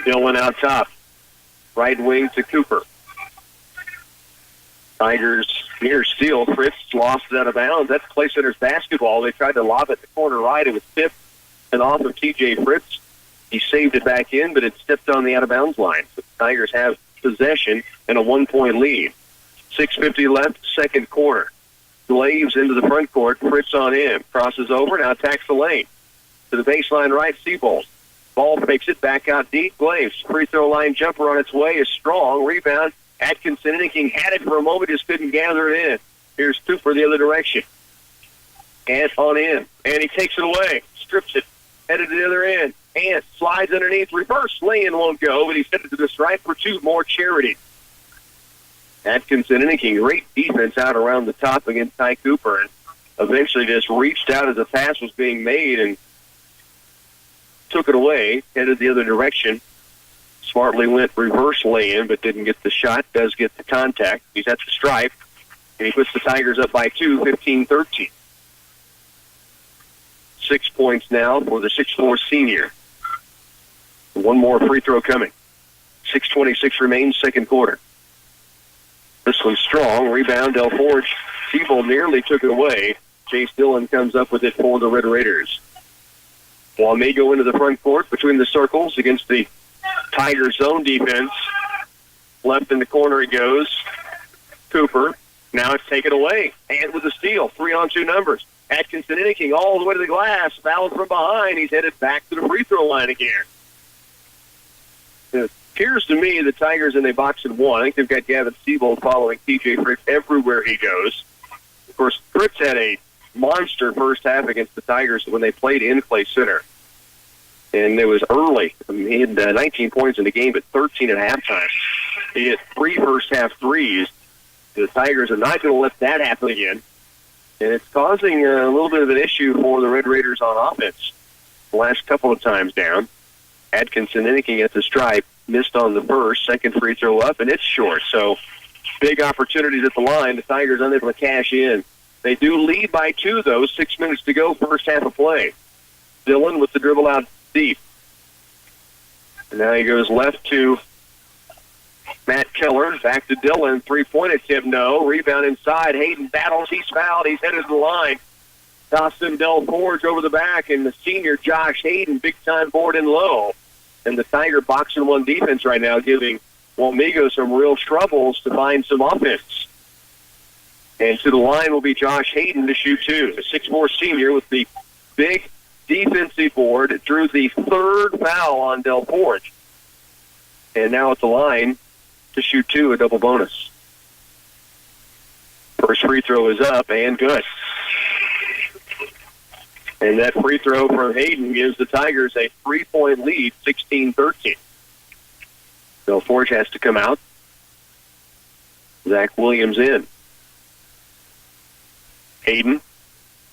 Dillon out top. Right wing to Cooper. Tigers near steal. Fritz lost it out of bounds. That's Clay Center's basketball. They tried to lob it the corner right. It was tipped and off of T.J. Fritz. He saved it back in, but it stepped on the out-of-bounds line. So the Tigers have possession and a 1-point lead. 6:50 left, second quarter. Glaves into the front court. Fritz on in. Crosses over, now attacks the lane. To the baseline right, Siebold. Ball fakes it back out deep. Glaves. Free throw line jumper on its way is strong. Rebound. Atkinson Inniking had it for a moment, just couldn't gather it in. Here's Cooper the other direction. And on in. And he takes it away. Strips it. Headed to the other end. And slides underneath. Reverse lay-in won't go, but he's headed to the stripe for 2 more Charity. Atkinson Inniking, great defense out around the top against Ty Cooper, and eventually just reached out as the pass was being made and took it away, headed the other direction. Smartly went reverse lay-in, but didn't get the shot. Does get the contact. He's at the stripe, and he puts the Tigers up by 2, 15-13. 6 points now for the 6'4" senior. 1 more free throw coming. 6:26 remains, second quarter. This one's strong. Rebound, Del Forge. Siebold nearly took it away. Chase Dillon comes up with it for the Red Raiders. Wamego into the front court between the circles against the Tigers' zone defense. Left in the corner he goes. Cooper. Now it's taken away. And with a steal. 3-on-2 numbers. Atkinson Inniking all the way to the glass. Fouled from behind. He's headed back to the free throw line again. It appears to me the Tigers in a box and 1. I think they've got Gavin Siebold following T.J. Fritz everywhere he goes. Of course, Fritz had a monster first half against the Tigers when they played in Clay Center. And it was early. I mean, he had 19 points in the game, but 13 at halftime. He hit 3 first-half threes. The Tigers are not going to let that happen again. And it's causing a little bit of an issue for the Red Raiders on offense. The last couple of times down. Atkinson Inniking at the stripe. Missed on the first. Second free throw up, and it's short. So Big opportunities at the line. The Tigers unable to cash in. They do lead by 2, though. 6 minutes to go, first half of play. Dillon with the dribble out deep. And now he goes left to Matt Keller. Back to Dillon. Three-point attempt, no. Rebound inside. Hayden battles. He's fouled. He's headed to the line. Dawson Del Forge over the back, and the senior Josh Hayden, big-time board and low. And the Tiger boxing one defense right now, giving Wamego some real troubles to find some offense. And to the line will be Josh Hayden to shoot 2. The 6'4 senior with the big defensive board drew the 3rd foul on Del Forge. And now at the line to shoot 2, a double bonus. First free throw is up and good. And that free throw from Hayden gives the Tigers a 3-point lead, 16-13. Del Forge has to come out. Zach Williams in. Hayden,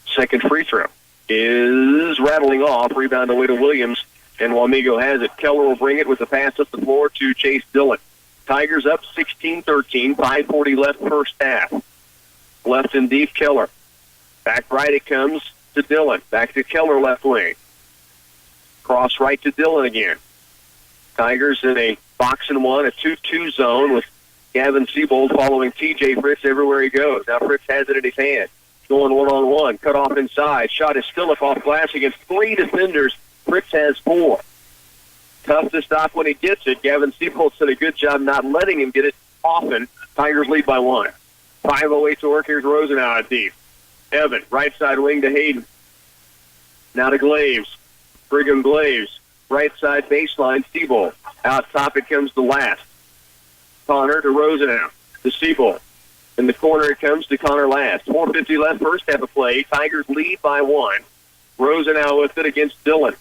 second free throw, is rattling off. Rebound away to Williams, and Wamego has it. Keller will bring it with the pass up the floor to Chase Dillon. Tigers up 16-13, 5:40 left first half. Left and deep, Keller. Back right it comes to Dillon. Back to Keller left wing. Cross right to Dillon again. Tigers in a box and one, a 2-2 zone with Gavin Siebold following TJ Fritz everywhere he goes. Now Fritz has it in his hand. Going one-on-one. Cut off inside. Shot is still up off glass against 3 defenders. Fritz has 4. Tough to stop when he gets it. Gavin Siebold did a good job not letting him get it often. Tigers lead by 1. 5:08 to work. Here's Rosen out at deep. Evan, right side wing to Hayden. Now to Glaves. Brigham Glaves. Right side baseline, Siebold. Out top it comes to Last. Connor to Rosenau. To Siebold. In the corner it comes to Connor Last. 4:50 left first half of play. Tigers lead by 1. Rosenau with it against Dillon.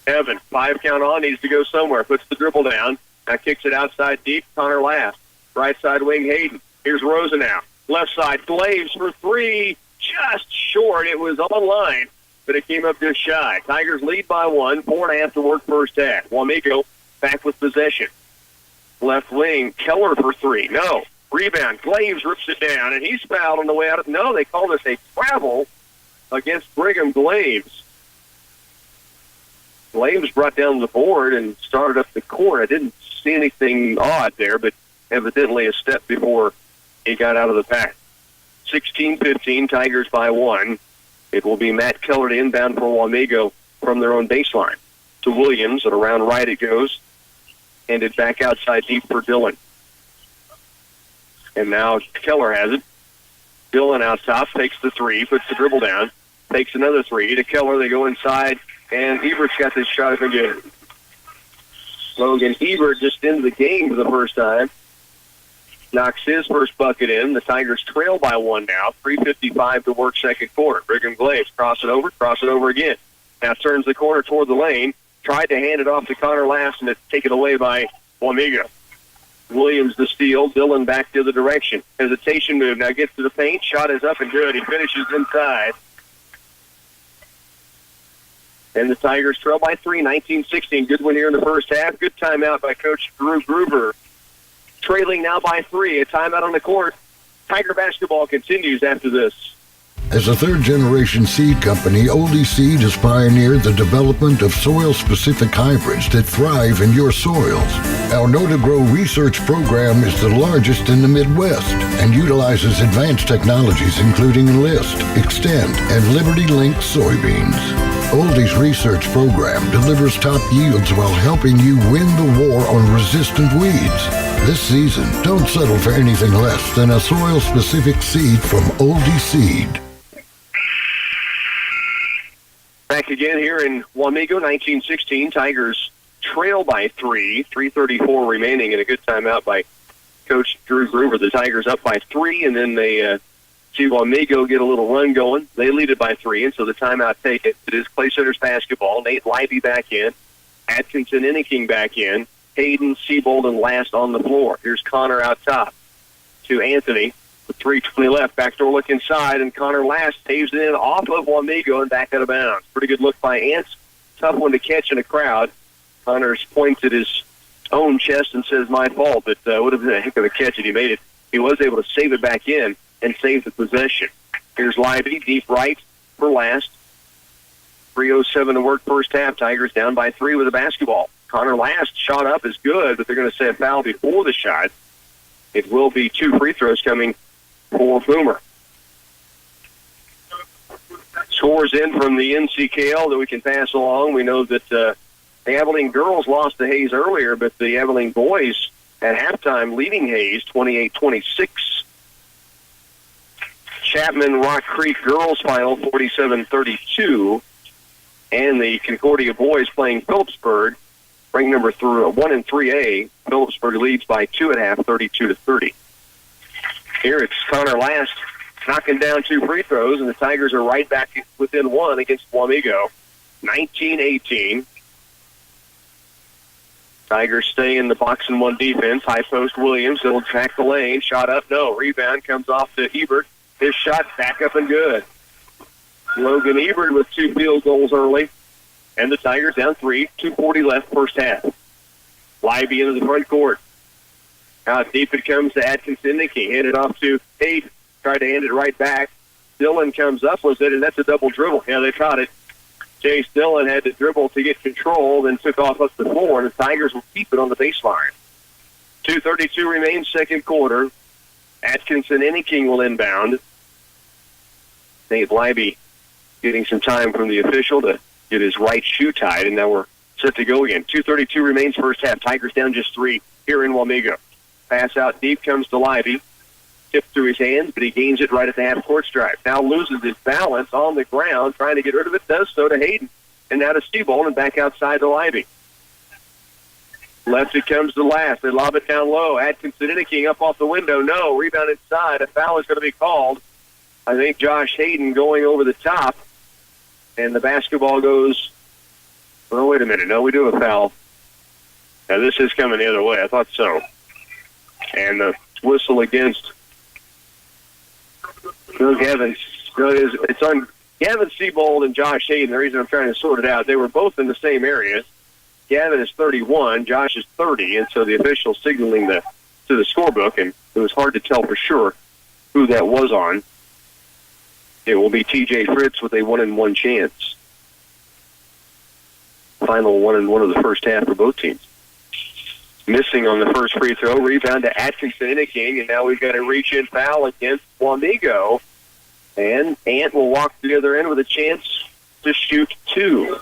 Evan, 5 count on, needs to go somewhere. Puts the dribble down. Now kicks it outside deep. Connor Last. Right side wing, Hayden. Here's Rosenau. Left side, Glaves for 3. Just short. It was on line, but it came up just shy. Tigers lead by 1. 4.5 to work first half. Wamego back with possession. Left wing, Keller for 3. No. Rebound. Glaves rips it down, and he's fouled on the way out. No, they call this a travel against Brigham Glaves. Glaves brought down the board and started up the court. I didn't see anything odd there, but evidently a step before he got out of the pack. 16-15, Tigers by 1. It will be Matt Keller to inbound for Wamego from their own baseline. To Williams, and around right it goes. Handed back outside deep for Dillon. And now Keller has it. Dillon out top, takes the 3, puts the dribble down, takes another 3. To Keller, they go inside, and Ebert's got this shot up again. Logan Ebert just into the game for the first time. Knocks his first bucket in. The Tigers trail by 1 now. 3:55 to work second quarter. Brigham Glaves cross it over again. Now turns the corner toward the lane. Tried to hand it off to Connor Last, and it's taken away by Wamego. Williams the steal. Dillon back the other direction. Hesitation move. Now gets to the paint. Shot is up and good. He finishes inside. And the Tigers trail by 3, 19-16. Good one here in the first half. Good timeout by Coach Drew Gruber. Trailing now by 3. A timeout on the court. Tiger basketball continues after this. As a third-generation seed company, Oldie Seed has pioneered the development of soil-specific hybrids that thrive in your soils. Our Know to Grow research program is the largest in the Midwest and utilizes advanced technologies including Enlist, Extend, and Liberty Link soybeans. Oldie's research program delivers top yields while helping you win the war on resistant weeds. This season, don't settle for anything less than a soil-specific seed from Oldie Seed. Back again here in Wamego, 19-16. Tigers trail by 3. 3:34 remaining, and a good timeout by Coach Drew Gruber. The Tigers up by 3, and then they see Wamego get a little run going. They lead it by 3, and so the timeout taken. It is Clay Center's basketball. Nate Libby back in. Atkinson Inniking back in. Hayden, Siebold, and Last on the floor. Here's Connor out top to Anthony. With 3:20 left, backdoor look inside, and Connor Last saves it in off of Wamego and back out of bounds. Pretty good look by Ants. Tough one to catch in a crowd. Connor's points at his own chest and says, my fault, but would have been a heck of a catch if he made it. He was able to save it back in and save the possession. Here's Libby, deep right for last. 3:07 to work first half. Tigers down by 3 with the basketball. Connor Last shot up is good, but they're going to say a foul before the shot. It will be 2 free throws coming for Boomer. Scores in from the NCKL that we can pass along. We know that the Abilene girls lost to Hayes earlier, but the Abilene boys at halftime leading Hayes 28-26. Chapman Rock Creek girls final 47-32. And the Concordia boys playing Phillipsburg, ranked number 1 in 3A. Phillipsburg leads by 2 at half, 32-30. Here it's Connor Last knocking down 2 free throws, and the Tigers are right back within 1 against Wamego, 19-18. Tigers stay in the box and 1 defense. High post Williams, he'll attack the lane. Shot up, no. Rebound comes off to Ebert. His shot back up and good. Logan Ebert with 2 field goals early. And the Tigers down 3, 2:40 left first half. Libby into the front court. Out deep it comes to Atkinson. He handed off to Hayden. Tried to hand it right back. Dillon comes up with it, and that's a double dribble. Yeah, they caught it. Chase Dillon had to dribble to get control, then took off up the floor, and the Tigers will keep it on the baseline. 2:32 remains second quarter. Atkinson Enneking will inbound. Nate Libby getting some time from the official to get his right shoe tied, and now we're set to go again. 2:32 remains first half. Tigers down just 3 here in Wamego. Pass out deep comes to Libby. Tipped through his hands, but he gains it right at the half-court stripe. Now loses his balance on the ground, trying to get rid of it, does so to Hayden. And now to Steebold and back outside to Libby. Left it comes to Last. They lob it down low. Atkinson Enneking up off the window. No. Rebound inside. A foul is going to be called. I think Josh Hayden going over the top. And the basketball goes, oh, wait a minute. No, we do have a foul. Now this is coming the other way. I thought so. And the whistle against Gavin. It's on Gavin Steebold and Josh Hayden. The reason I'm trying to sort it out, they were both in the same area. Gavin is 31, Josh is 30, and so the official signaling to the scorebook, and it was hard to tell for sure who that was on. It will be TJ Fritz with a 1-and-1 chance. Final 1-and-1 of the first half for both teams. Missing on the first free throw, rebound to Atkinson Enneking, and now we've got a reach-in foul against Wamego. And Ant will walk to the other end with a chance to shoot 2.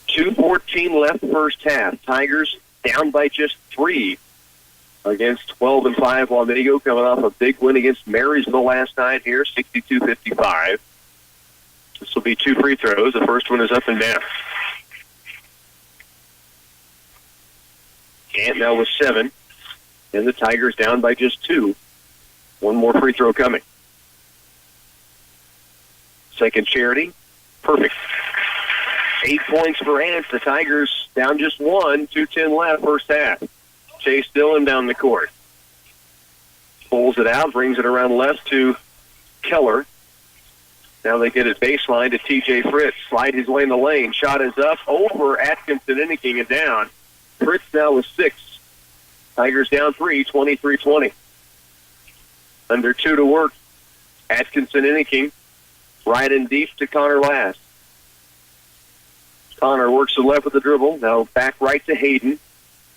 2:14 left first half. Tigers down by just 3 against 12-5 Wamego, coming off a big win against Marysville last night here, 62-55. This will be 2 free throws. The first one is up and down. Ant now with 7, and the Tigers down by just 2. 1 more free throw coming. Second Charity, perfect. 8 points for Ant. The Tigers down just 1, 2:10 left first half. Chase Dillon down the court. Pulls it out, brings it around left to Keller. Now they get it baseline to TJ Fritz. Slide his way in the lane. Shot is up over Atkinson Enneking and down. Fritz now with 6. Tigers down 3, 23-20. Under 2 to work. Atkinson Enneking right in deep to Connor Last. Connor works to the left with the dribble. Now back right to Hayden.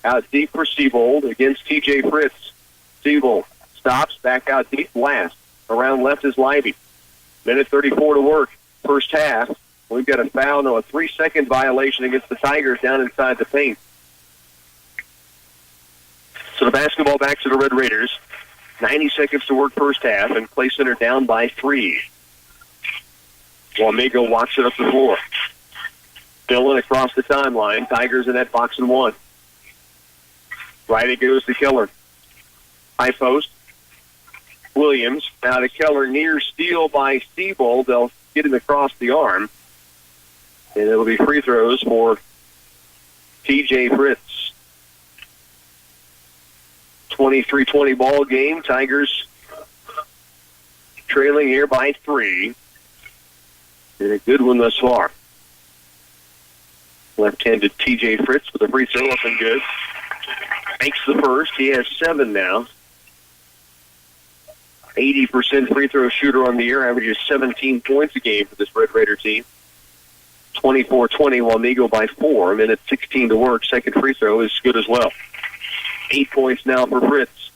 Out deep for Steebold against TJ Fritz. Steebold stops, back out deep. Last. Around left is Libby. Minute 34 to work. First half. We've got a foul, no, a 3-second violation against the Tigers down inside the paint. So the basketball back to the Red Raiders. 90 seconds to work first half, and Clay Center down by 3. Wamego walks it up the floor. Dillon across the timeline. Tigers in that box and 1. Right it goes to Keller. High post. Williams. Now to Keller, near steal by Steebold. They'll get him across the arm. And it'll be free throws for TJ Fritz. 23-20 ball game. Tigers trailing here by 3. And a good one thus far. Left-handed TJ Fritz with a free throw up and good. Makes the first. He has 7 now. 80% free throw shooter on the year, averages 17 points a game for this Red Raider team. 24-20, Wamego by 4. Minute 16 to work. Second free throw is good as well. 8 points now for Fritz.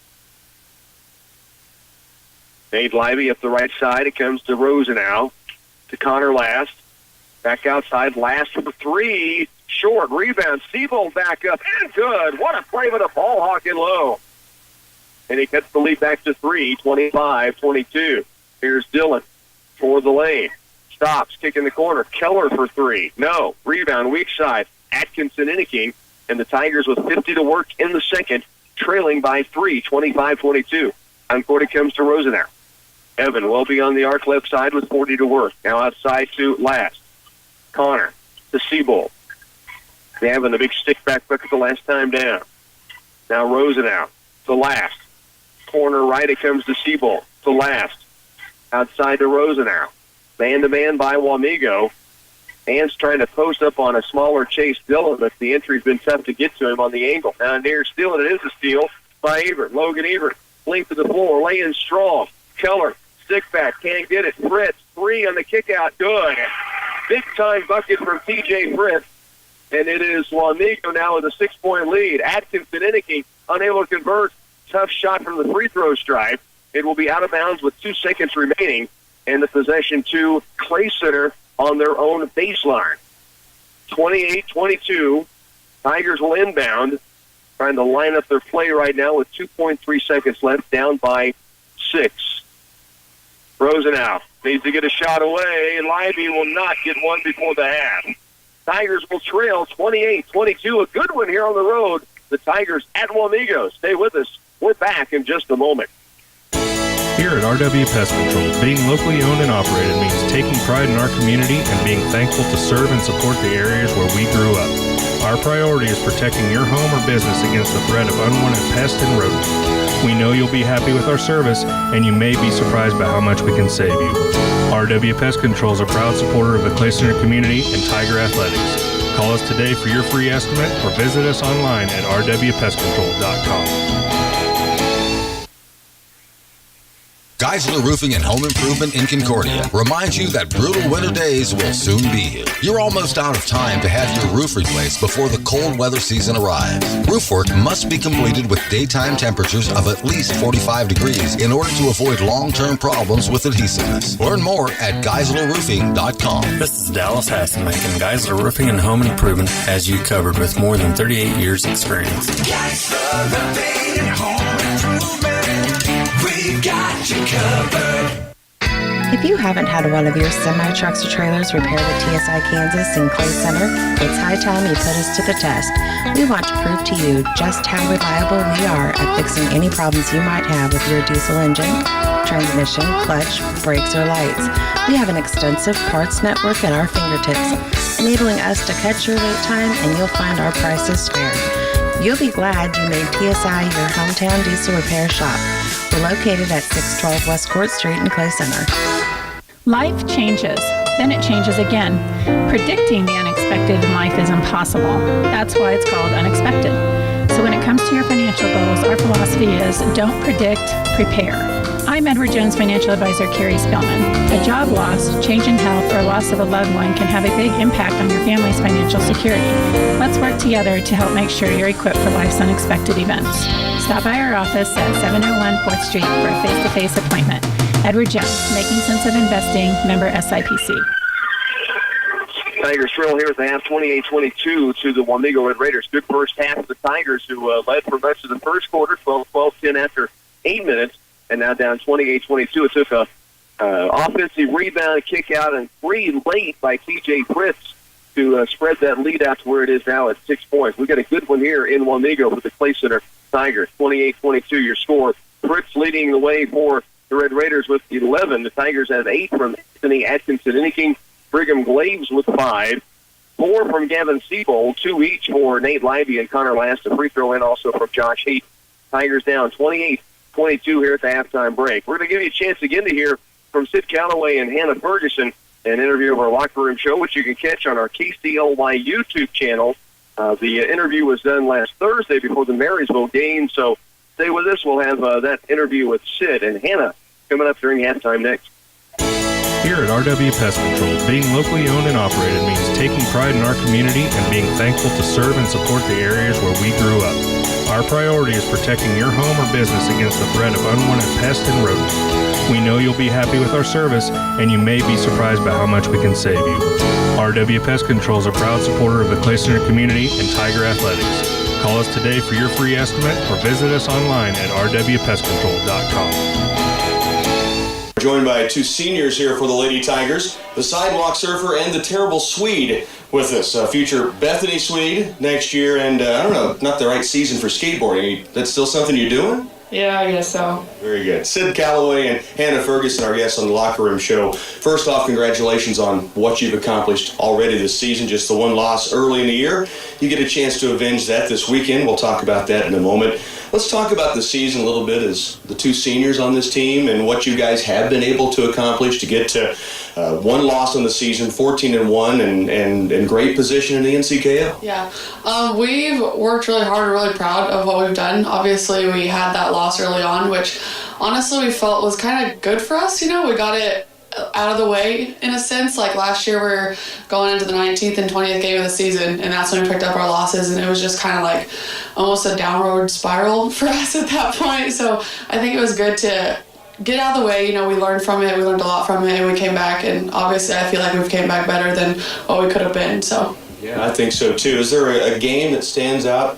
Nate Lively up the right side. It comes to Rosenau. To Connor Last. Back outside. Last for 3. Short. Rebound. Siebold back up. And good. What a play with a ball hawking low. And he cuts the lead back to 3. 25-22. Here's Dillon for the lane. Stops. Kick in the corner. Keller for 3. No. Rebound. Weak side. Atkinson Inniking. And the Tigers with 50 to work in the second. Trailing by 3. 25-22. On court it comes to Rosenau. Evan will be on the arc left side with 40 to work. Now outside to Last. Connor to Siebold. They having the big stick back bucket the last time down. Now Rosenau to Last. Corner right, it comes to Siebold. To Last. Outside to Rosenau. Man-to-man by Wamego. Hands trying to post up on a smaller Chase Dillon, but the entry's been tough to get to him on the angle. Now near steal, and it is a steal by Ebert. Logan Ebert. Length to the floor, laying strong. Keller, stick back, can't get it. Fritz, 3 on the kick out, good. Big time bucket from TJ Fritz. And it is Wamego now with a 6-point lead. Atkinson Inniking unable to convert. Tough shot from the free throw stripe. It will be out of bounds with 2 seconds remaining. And the possession to Clay Center on their own baseline. 28-22. Tigers will inbound. Trying to line up their play right now with 2.3 seconds left, down by 6. Rosenau needs to get a shot away. Libby will not get one before the half. Tigers will trail 28-22. A good one here on the road. The Tigers at Wamego. Stay with us. We're back in just a moment. Here at RW Pest Control, being locally owned and operated means taking pride in our community and being thankful to serve and support the areas where we grew up. Our priority is protecting your home or business against the threat of unwanted pests and rodents. We know you'll be happy with our service, and you may be surprised by how much we can save you. RW Pest Control is a proud supporter of the Clay Center community and Tiger Athletics. Call us today for your free estimate or visit us online at rwpestcontrol.com. Geisler Roofing and Home Improvement in Concordia reminds you that brutal winter days will soon be here. You're almost out of time to have your roof replaced before the cold weather season arrives. Roof work must be completed with daytime temperatures of at least 45 degrees in order to avoid long-term problems with adhesiveness. Learn more at GeislerRoofing.com. This is Dallas Hasselmack, and Geisler Roofing and Home Improvement has you covered with more than 38 years experience. Geisler Roofing and Home Improvement. We've got you covered. If you haven't had one of your semi-trucks or trailers repaired at TSI Kansas in Clay Center, it's high time you put us to the test. We want to prove to you just how reliable we are at fixing any problems you might have with your diesel engine, transmission, clutch, brakes, or lights. We have an extensive parts network at our fingertips, enabling us to cut your wait time, and you'll find our prices fair. You'll be glad you made TSI your hometown diesel repair shop. We're located at 612 West Court Street in Clay Center. Life changes, then it changes again. Predicting the unexpected in life is impossible. That's why it's called unexpected. So when it comes to your financial goals, our philosophy is don't predict, prepare. I'm Edward Jones financial advisor Carrie Spillman. A job loss, change in health, or loss of a loved one can have a big impact on your family's financial security. Let's work together to help make sure you're equipped for life's unexpected events. Stop by our office at 701 4th Street for a face-to-face appointment. Edward Jones, Making Sense of Investing, member SIPC. Tigers trail here at the half, 28-22 to the Wamego Red Raiders. Good first half of the Tigers, who led for much of the first quarter, 12-10 after 8 minutes, and now down 28-22. It took a offensive rebound, kick out, and 3 late by TJ Fritz to spread that lead out to where it is now at 6 points. We got a good one here in Wamego with the Clay Center Tigers. 28-22 your score. Fritz leading the way for the Red Raiders with 11. The Tigers have 8 from Anthony Atkinson Inniking. Brigham Glaves with 5. 4 from Gavin Siebold. 2 each for Nate Libby and Connor Last. A free throw in also from Josh Heath. Tigers down 28-22 here at the halftime break. We're going to give you a chance again to hear from Sid Calloway and Hannah Ferguson an interview of our locker room show, which you can catch on our KCLY YouTube channel. The interview was done last Thursday before the Marysville game, so stay with us. We'll have that interview with Sid and Hannah coming up during halftime next. Here at RW Pest Control, being locally owned and operated means taking pride in our community and being thankful to serve and support the areas where we grew up. Our priority is protecting your home or business against the threat of unwanted pests and rodents. We know you'll be happy with our service, and you may be surprised by how much we can save you. RW Pest Control is a proud supporter of the Clay Center community and Tiger Athletics. Call us today for your free estimate or visit us online at rwpestcontrol.com. Joined by two seniors here for the Lady Tigers, the Sidewalk Surfer and the Terrible Swede with us. Future Bethany Swede next year, and I don't know, not the right season for skateboarding. That's still something you're doing? Yeah, I guess so. Very good. Sid Calloway and Hannah Ferguson, our guests on the Locker Room Show. First off, congratulations on what you've accomplished already this season. Just the one loss early in the year. You get a chance to avenge that this weekend. We'll talk about that in a moment. Let's talk about the season a little bit as the two seniors on this team and what you guys have been able to accomplish to get to one loss on the season, 14-1, and great position in the NCKL. Yeah, we've worked really hard and really proud of what we've done. Obviously, we had that loss early on, which honestly we felt was kind of good for us. You know, we got it out of the way in a sense. Like last year, we were going into the 19th and 20th game of the season, and that's when we picked up our losses, and it was just kind of like almost a downward spiral for us at that point. So I think it was good to get out of the way. You know, we learned from it. We learned a lot from it, and we came back, and obviously I feel like we've came back better than what we could have been. So yeah, I think so too. Is there a game that stands out?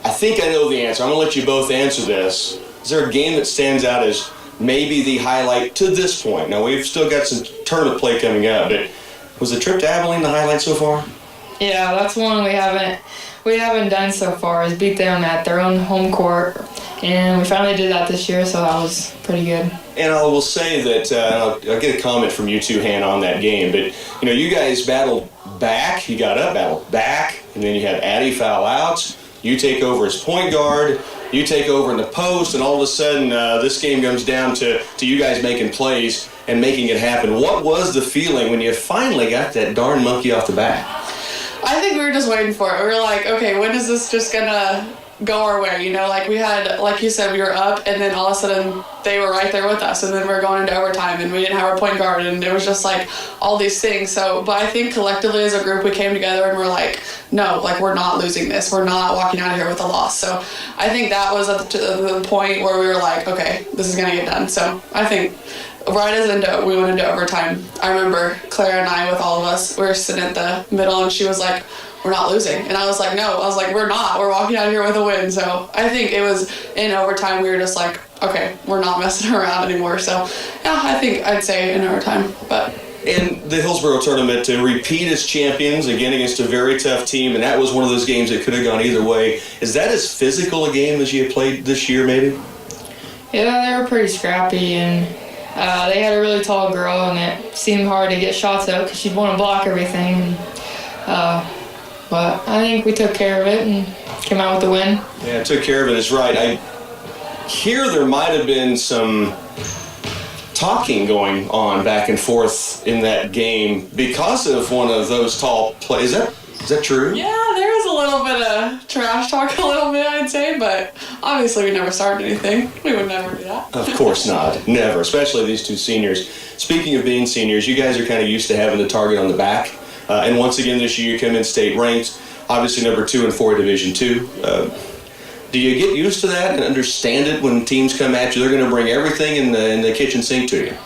I think I know the answer. I'm going to let you both answer this. Is there a game that stands out as maybe the highlight to this point? Now, we've still got some tournament play coming up, but was the trip to Abilene the highlight so far? yeah, that's one we haven't done so far, is beat them at their own home court, and we finally did that this year, so that was pretty good. And I will say that I'll get a comment from you two, Hannah, on that game, but you know, you guys battled back, you got up, battled back, and then you had Addy foul outs. You take over as point guard, you take over in the post, and all of a sudden this game comes down to you guys making plays and making it happen. What was the feeling when you finally got that darn monkey off the back? I think we were just waiting for it. We were like, okay, when is this just gonna go our way? You know, like we had, like you said, we were up, and then all of a sudden they were right there with us, and then we were going into overtime, and we didn't have our point guard, and it was just like all these things. So, but I think collectively as a group we came together and we're like, no, like we're not losing this. We're not walking out of here with a loss. So I think that was at the point where we were like, okay, this is gonna get done. So I think right as we went into overtime, I remember Claire and I, with all of us, we were sitting at the middle, and she was like, we're not losing. And I was like, no. I was like, we're not. We're walking out of here with a win. So I think it was in overtime, we were just like, okay, we're not messing around anymore. So yeah, I think I'd say in overtime. But in the Hillsborough tournament, to repeat as champions again against a very tough team, and that was one of those games that could have gone either way. Is that as physical a game as you played this year, maybe? yeah, they were pretty scrappy, and they had a really tall girl, and it seemed hard to get shots out because she'd want to block everything. But I think we took care of it and came out with the win. Yeah, took care of it is right. I hear there might have been some talking going on back and forth in that game because of one of those tall plays. Is that true? Yeah, there was a little bit of trash talk, a little bit, I'd say, but obviously we never started anything. We would never do that. Of course not. Never, especially these two seniors. Speaking of being seniors, you guys are kind of used to having the target on the back. And once again this year you come in state ranked, obviously number 2 and 4 Division II. Do you get used to that and understand it when teams come at you? They're going to bring everything in the kitchen sink to you.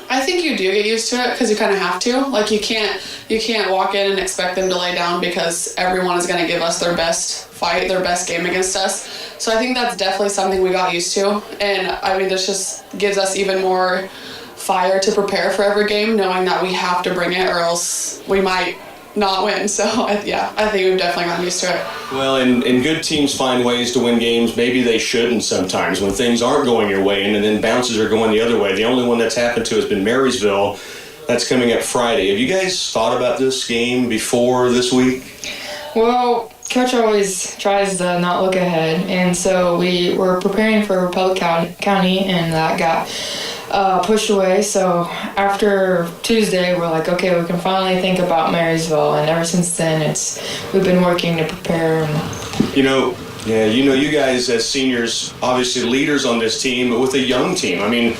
I think you do get used to it because you kind of have to. Like you can't walk in and expect them to lay down because everyone is going to give us their best fight, their best game against us. So I think that's definitely something we got used to. And I mean, this just gives us even more fire to prepare for every game, knowing that we have to bring it or else we might not win. So I think we've definitely gotten used to it. Well, and good teams find ways to win games. Maybe they shouldn't sometimes when things aren't going your way and then bounces are going the other way. The only one that's happened to has been Marysville. That's coming up Friday. Have you guys thought about this game before this week? Well, Coach always tries to not look ahead, and so we were preparing for Republic County, and that got pushed away. So after Tuesday, we're like, okay, we can finally think about Marysville. And ever since then, we've been working to prepare. You guys as seniors, obviously leaders on this team, but with a young team. I mean,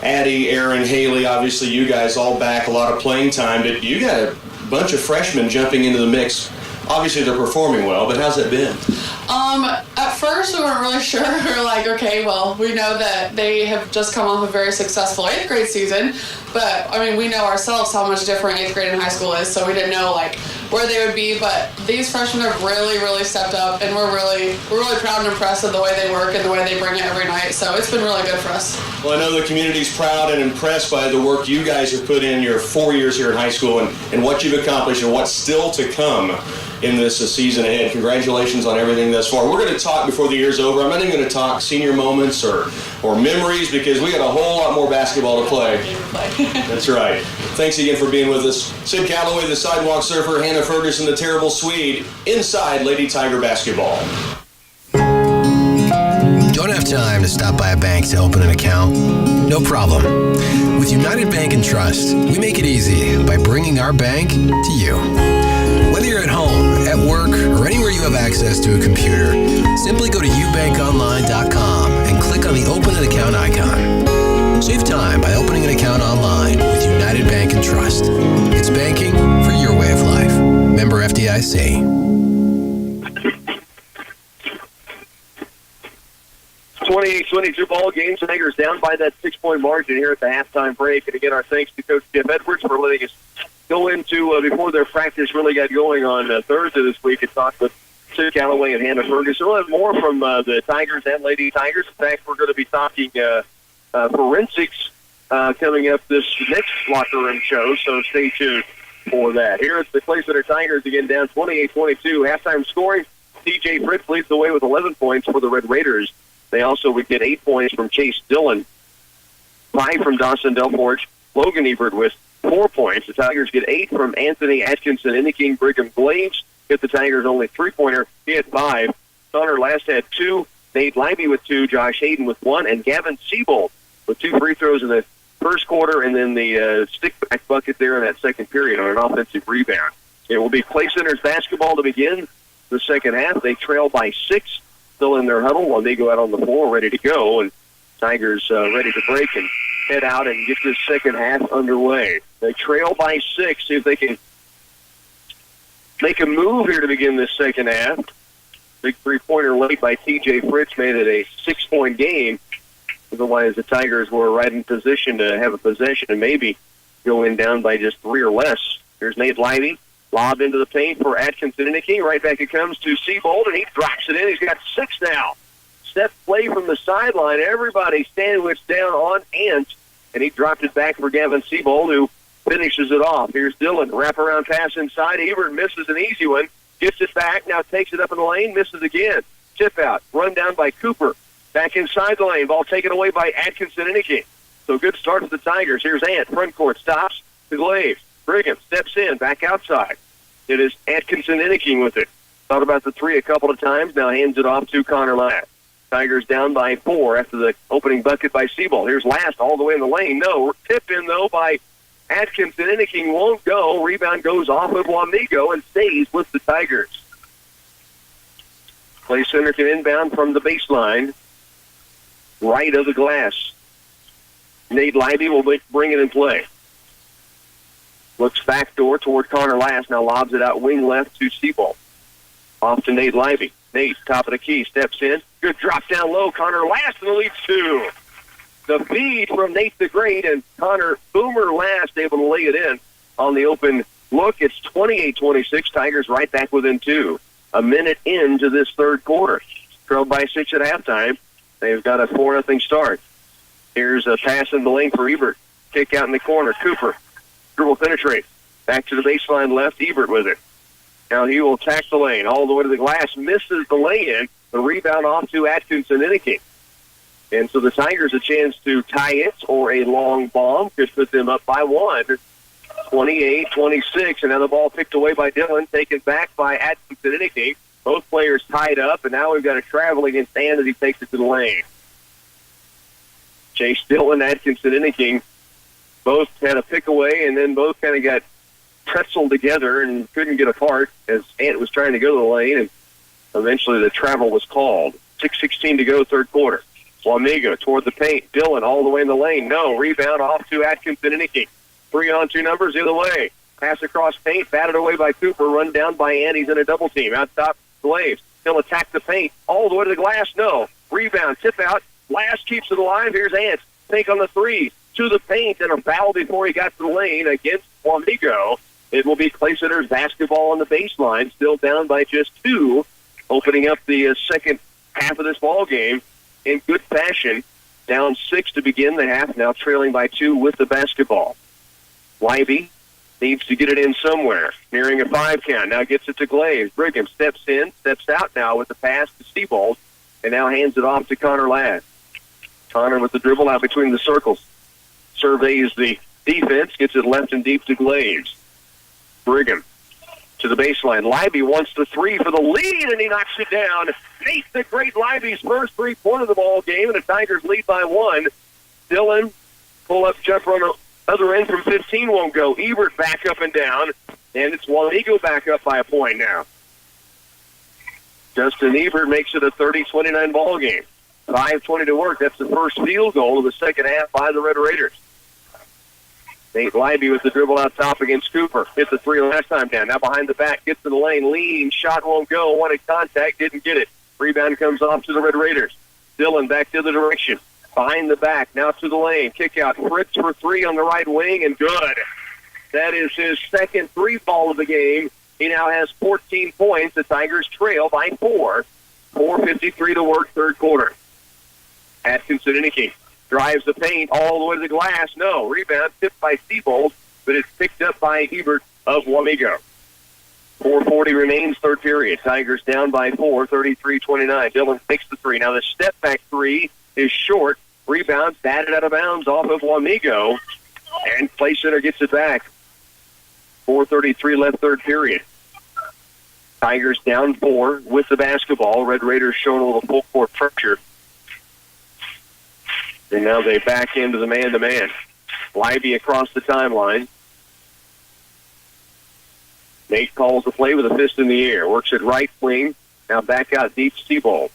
Addie, Aaron, Haley, obviously you guys all back, a lot of playing time, but you got a bunch of freshmen jumping into the mix. Obviously they're performing well, but how's it been? At first we weren't really sure. We were like, okay, well, we know that they have just come off a very successful 8th grade season, but I mean, we know ourselves how much different 8th grade and high school is, so we didn't know like where they would be, but these freshmen have really, really stepped up, and we're really proud and impressed of the way they work and the way they bring it every night, so it's been really good for us. Well, I know the community's proud and impressed by the work you guys have put in your 4 years here in high school and what you've accomplished and what's still to come in this season ahead. Congratulations on everything thus far. We're going to talk before the year's over. I'm not even going to talk senior moments or memories because we got a whole lot more basketball to play. That's right. Thanks again for being with us. Sid Calloway, the sidewalk surfer, Hannah Ferguson, the terrible Swede, inside Lady Tiger basketball. Don't have time to stop by a bank to open an account? No problem. With United Bank and Trust, we make it easy by bringing our bank to you. Whether you're at home, at work, or anywhere you have access to a computer, simply go to ubankonline.com and click on the Open an Account icon. Save time by opening an account online with United Bank and Trust. It's banking for your way of life. Member FDIC. 28-22 ball game. Tigers down by that 6-point margin here at the halftime break. And again, our thanks to Coach Jeff Edwards for letting us go into, before their practice really got going on Thursday this week, and talk with Sid Calloway and Hannah Ferguson. We'll have more from the Tigers and Lady Tigers. In fact, we're going to be talking forensics coming up this next locker room show, so stay tuned for that. Here at the Clay Center Tigers, again, down 28-22. Halftime scoring, TJ Fritz leads the way with 11 points for the Red Raiders. They also would get 8 points from Chase Dillon, 5 from Dawson Delforge, Logan Ebert with 4 points. The Tigers get 8 from Anthony Atkinson, Inniking, Brigham Glaves. Hit the Tigers only 3-pointer. He had 5. Connor Last had 2. Nate Libey with 2. Josh Hayden with 1. And Gavin Siebold with 2 free throws in the first quarter, and then the stick-back bucket there in that second period on an offensive rebound. It will be Clay Center's basketball to begin the second half. They trail by 6. Still in their huddle while they go out on the floor ready to go, and Tigers ready to break and head out and get this second half underway. They trail by 6. See if they can make a move here to begin this second half. Big three-pointer late by T.J. Fritz made it a 6-point game. Otherwise, the Tigers were right in position to have a possession and maybe go in down by just 3 or less. Here's Nate Livey. Lob into the paint for Atkinson and King. Right back it comes to Siebold, and he drops it in. He's got 6 now. Step play from the sideline. Everybody sandwiched down on Ant, and he dropped it back for Gavin Siebold, who finishes it off. Here's Dillon. Wraparound pass inside. Ebert misses an easy one. Gets it back. Now takes it up in the lane. Misses again. Tip out. Run down by Cooper. Back inside the lane. Ball taken away by Atkinson and King. So good start for the Tigers. Here's Ant. Front court. Stops to Glaves. Brigham steps in. Back outside. It is Atkinson Inniking with it. Thought about the 3 a couple of times. Now hands it off to Connor Last. Tigers down by 4 after the opening bucket by Siebold. Here's Last all the way in the lane. No. Tip in, though, by Atkinson. Inniking won't go. Rebound goes off of Wamego and stays with the Tigers. Clay Center can inbound from the baseline. Right of the glass. Nate Libey will bring it in play. Looks backdoor toward Connor Last. Now lobs it out wing left to Siebold. Off to Nate Libey. Nate, top of the key, steps in. Good drop down low. Connor Last in the lead 2. The feed from Nate the Great, and Connor Boomer Last able to lay it in on the open look. It's 28-26. Tigers right back within 2. A minute into this third quarter. Trailed by 6 at halftime. They've got a 4-0 start. Here's a pass in the lane for Ebert. Kick out in the corner. Cooper. Dribble penetrate. Back to the baseline left. Ebert with it. Now he will attack the lane all the way to the glass. Misses the lay-in. The rebound off to Atkinson Inniking. And so the Tigers a chance to tie it, or a long bomb could put them up by 1. 28-26. And now the ball picked away by Dillon. Taken back by Atkinson Inniking. Both players tied up. And now we've got a travel against Ant as he takes it to the lane. Chase Dillon, Atkinson, Inniking both had a pick away, and then both kind of got pretzeled together and couldn't get apart as Ant was trying to go to the lane, and eventually the travel was called. 6:16 to go, third quarter. Wamego toward the paint. Dillon all the way in the lane. No. Rebound off to Atkinson, Inniking. 3-on-2 numbers the other way. Pass across paint, batted away by Cooper, run down by Ant. He's in a double team. Out top, Glaves. He'll attack the paint. All the way to the glass. No. Rebound, tip out. Glass keeps it alive. Here's Ant. Take on the three. To the paint, and a foul before he got to the lane against Wamego. It will be Clay Center's basketball on the baseline, still down by just 2, opening up the second half of this ball game in good fashion. Down 6 to begin the half, now trailing by 2 with the basketball. Leiby needs to get it in somewhere, nearing a 5 count. Now gets it to Glaze. Brigham steps in, steps out now with the pass to Seabold, and now hands it off to Connor Ladd. Connor with the dribble out between the circles. Surveys the defense, gets it left and deep to Glaze. Brigham to the baseline. Leiby wants the 3 for the lead, and he knocks it down. Nate the Great Leiby's first 3-point of the ball game, and the Tigers lead by 1. Dillon, pull-up jumper on the other end from 15 won't go. Ebert back up and down, and it's Wamego back up by a point now. Justin Ebert makes it a 30-29 ball game. 5:20 to work. That's the first field goal of the second half by the Red Raiders. Nate Leiby with the dribble out top against Cooper. Hit the 3 last time down. Now behind the back, gets to the lane, lean, shot won't go. Wanted contact, didn't get it. Rebound comes off to the Red Raiders. Dillon back the other direction. Behind the back, now to the lane. Kick out. Fritz for 3 on the right wing, and good. That is his second 3-ball of the game. He now has 14 points. The Tigers trail by 4. 4:53 to work, third quarter. Atkinson, Inniking drives the paint all the way to the glass. No. Rebound tipped by Seabold, but it's picked up by Ebert of Wamego. 4:40 remains, third period. Tigers down by 4, 33-29. Dillon takes the 3. Now the step-back 3 is short. Rebound batted out of bounds off of Wamego, and Clay Center gets it back. 4:33 left, third period. Tigers down 4 with the basketball. Red Raiders showing a little full-court pressure. And now they back into the man-to-man. Leiby across the timeline. Nate calls the play with a fist in the air. Works it right wing. Now back out deep, Seabold.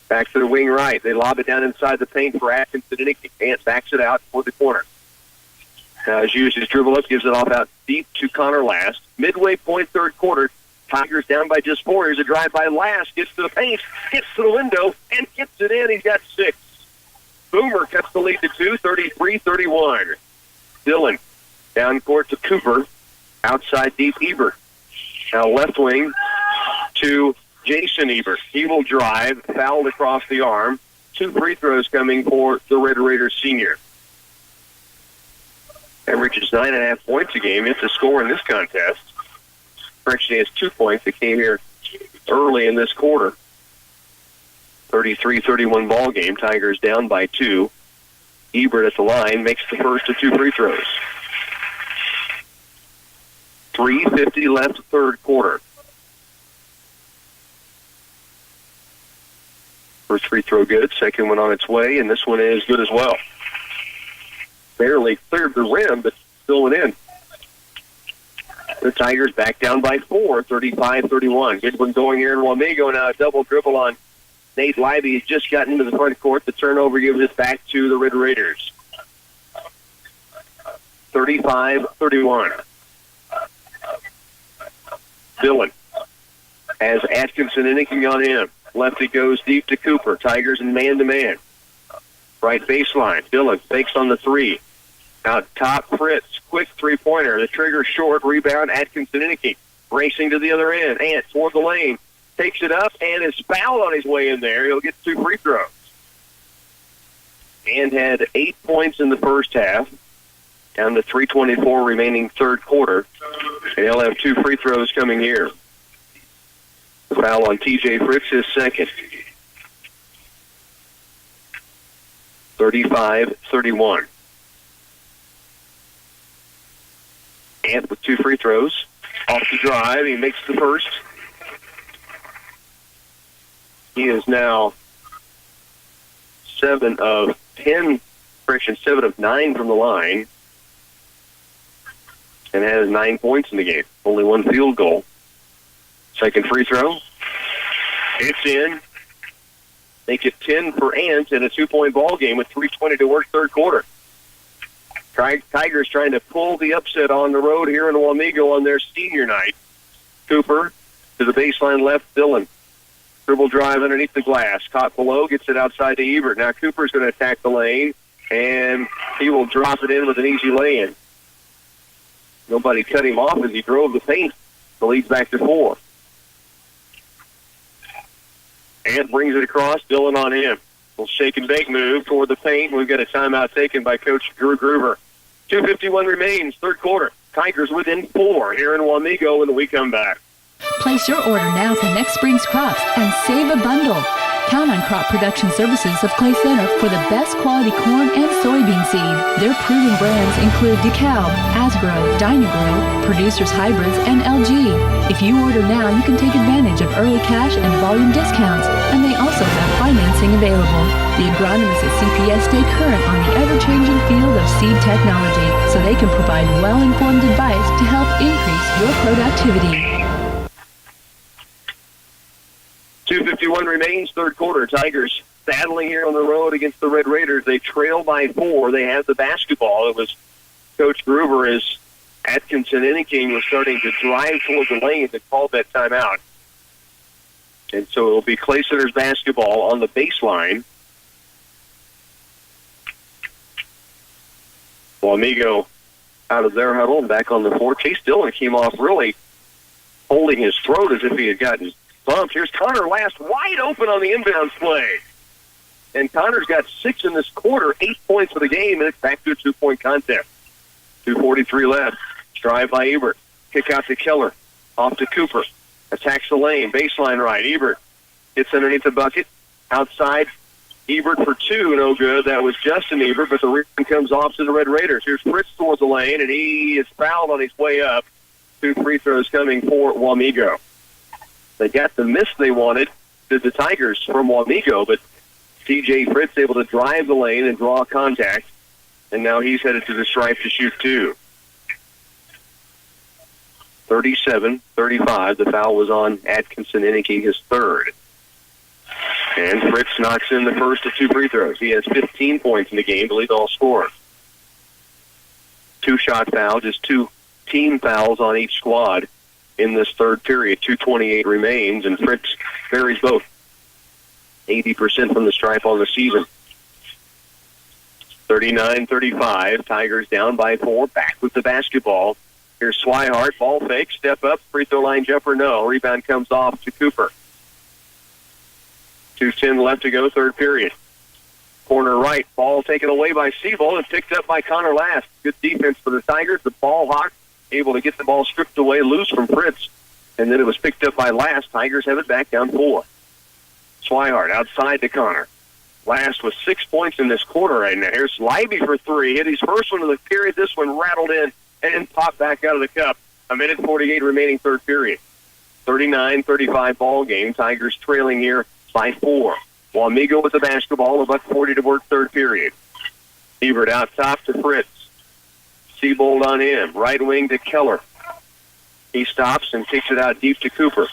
Back to the wing right. They lob it down inside the paint for Atkinson. Ant backs it out toward the corner. Now has used his dribble up, gives it off out deep to Connor Last. Midway point, third quarter. Tigers down by just 4. Here's a drive by Last. Gets to the paint, gets to the window, and gets it in. He's got 6. Boomer cuts the lead to 2, 33-31. Dillon down court to Cooper. Outside deep, Ebert. Now left wing to Jason Ebert. He will drive, fouled across the arm. 2 free throws coming for the Red Raiders senior. Averages 9.5 points a game. It's a score in this contest. Correction, he has 2 points that came here early in this quarter. 33-31 ball game. Tigers down by 2. Ebert at the line makes the first of 2 free throws. 3:50 left, third quarter. First free throw good. Second one on its way, and this one is good as well. Barely cleared the rim, but still went in. The Tigers back down by 4, 35-31. Good one going here in Wamego. Now a double dribble on Nate Leiby. He's just gotten into the front court. The turnover gives it back to the Red Raiders. 35-31. Dillon has Atkinson Inniking on him. Lefty goes deep to Cooper. Tigers in man-to-man. Right baseline. Dillon fakes on the 3. Out top, Fritz. Quick three-pointer. The trigger short. Rebound, Atkinson Inniking. Racing to the other end. Ant toward the lane. Takes it up and is fouled on his way in there. He'll get 2 free throws. And had 8 points in the first half. Down to 3:24 remaining third quarter. And he'll have 2 free throws coming here. Foul on TJ Fritz, his second. 35-31. Ant with 2 free throws. Off the drive, he makes the first. He is now 7 of 10 Correction, 7 of 9 from the line. And has 9 points in the game. Only 1 field goal. Second free throw. It's in. Make it 10 for Ant in a 2-point ball game with 3:20 to work third quarter. Tigers trying to pull the upset on the road here in Wamego on their senior night. Cooper to the baseline left, Dillon. Dribble drive underneath the glass. Caught below, gets it outside to Ebert. Now Cooper's going to attack the lane, and he will drop it in with an easy lay-in. Nobody cut him off as he drove the paint. The lead's back to 4. Ant brings it across. Dillon on him. Little shake and bake move toward the paint. We've got a timeout taken by Coach Drew Gruber. 2:51 remains, third quarter. Tigers within 4 here in Wamego when we come back. Place your order now for next spring's crops and save a bundle. Count on Crop Production Services of Clay Center for the best quality corn and soybean seed. Their proven brands include DeKalb, Asgrow, Dynagro, Producers Hybrids, and LG. If you order now, you can take advantage of early cash and volume discounts, and they also have financing available. The agronomists at CPS stay current on the ever-changing field of seed technology, so they can provide well-informed advice to help increase your productivity. 2:51 remains, third quarter. Tigers battling here on the road against the Red Raiders. They trail by 4. They have the basketball. It was Coach Gruber as Atkinson Inniking was starting to drive toward the lane that called that timeout. And so it'll be Clay Center's basketball on the baseline. Wamego out of their huddle and back on the floor. Chase Dillon came off really holding his throat as if he had gotten bumped. Here's Connor Last wide open on the inbounds play. And Connor's got 6 in this quarter, 8 points for the game, and it's back to a 2-point contest. 2:43 left. Drive by Ebert. Kick out to Keller. Off to Cooper. Attacks the lane. Baseline right. Ebert gets underneath the bucket. Outside. Ebert for 2. No good. That was Justin Ebert, but the rebound comes off to the Red Raiders. Here's Fritz towards the lane, and he is fouled on his way up. 2 free throws coming for Wamego. They got the miss they wanted to the Tigers from Wamego, but TJ Fritz able to drive the lane and draw contact, and now he's headed to the stripe to shoot 2. 37-35. The foul was on Atkinson Inniking, his third. And Fritz knocks in the first of 2 free throws. He has 15 points in the game, the lead all scorer. 2-shot foul, just 2 team fouls on each squad in this third period. 2:28 remains, and Fritz varies both. 80% from the stripe on the season. 39-35. Tigers down by 4. Back with the basketball. Here's Swihart. Ball fake. Step up. Free throw line jumper. No. Rebound comes off to Cooper. 2:10 left to go, third period. Corner right. Ball taken away by Siebold and picked up by Connor Last. Good defense for the Tigers. The ball hawk able to get the ball stripped away loose from Fritz. And then it was picked up by Last. Tigers have it back down 4. Swihart outside to Connor. Last with 6 points in this quarter right now. Here's Leiby for 3. Hit his first one of the period. This one rattled in and popped back out of the cup. 1:48 remaining third period. 39-35 ball game. Tigers trailing here by 4. Wamego with the basketball. $1:40 to work third period. Ebert out top to Fritz. Siebold on him. Right wing to Keller. He stops and kicks it out deep to Cooper.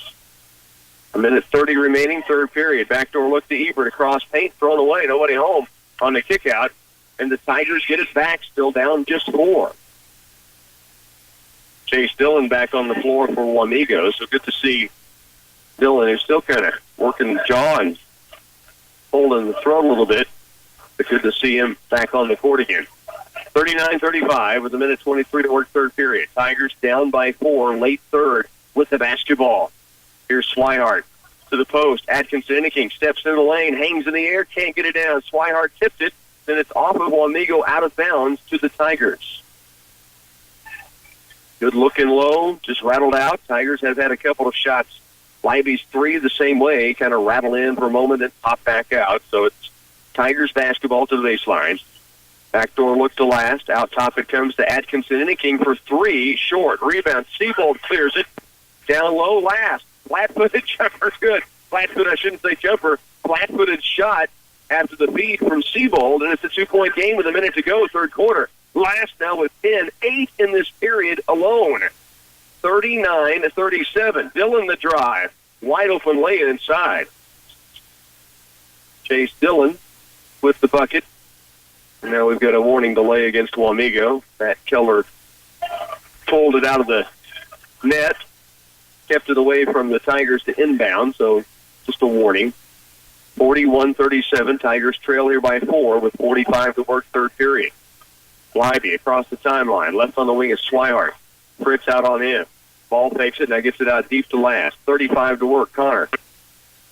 1:30 remaining, third period. Backdoor look to Ebert across paint, thrown away. Nobody home on the kick out. And the Tigers get it back, still down just 4. Chase Dillon back on the floor for Wamego. So good to see Dillon, who's still kind of working the jaw and holding the throat a little bit. But good to see him back on the court again. 39-35 with 1:23 to work third period. Tigers down by 4, late third with the basketball. Here's Swihart to the post. Atkinson Inniking steps into the lane, hangs in the air, can't get it down. Swihart tipped it, then it's off of Wamego out of bounds to the Tigers. Good looking low, just rattled out. Tigers have had a couple of shots. Leiby's 3 the same way, kind of rattle in for a moment and pop back out. So it's Tigers basketball to the baseline. Backdoor look to Last. Out top it comes to Atkinson Inniking for 3. Short. Rebound. Siebold clears it. Down low, Last. Flat-footed jumper. Good. Flat-footed, I shouldn't say jumper. Flat-footed shot. after the feed from Siebold, and it's a 2-point game with a minute to go, third quarter. Last now with 10, 8 in this period alone. 39-37. Dillon the drive. Wide open lay inside. Chase Dillon with the bucket. And now we've got a warning delay against Wamego. Matt Keller pulled it out of the net, kept it away from the Tigers to inbound, so just a warning. 41-37. Tigers trail here by 4 with 45 to work, third period. Libby across the timeline. Left on the wing is Swihart. Fritz out on him. Ball fakes it, now gets it out deep to last. 35 to work, Connor.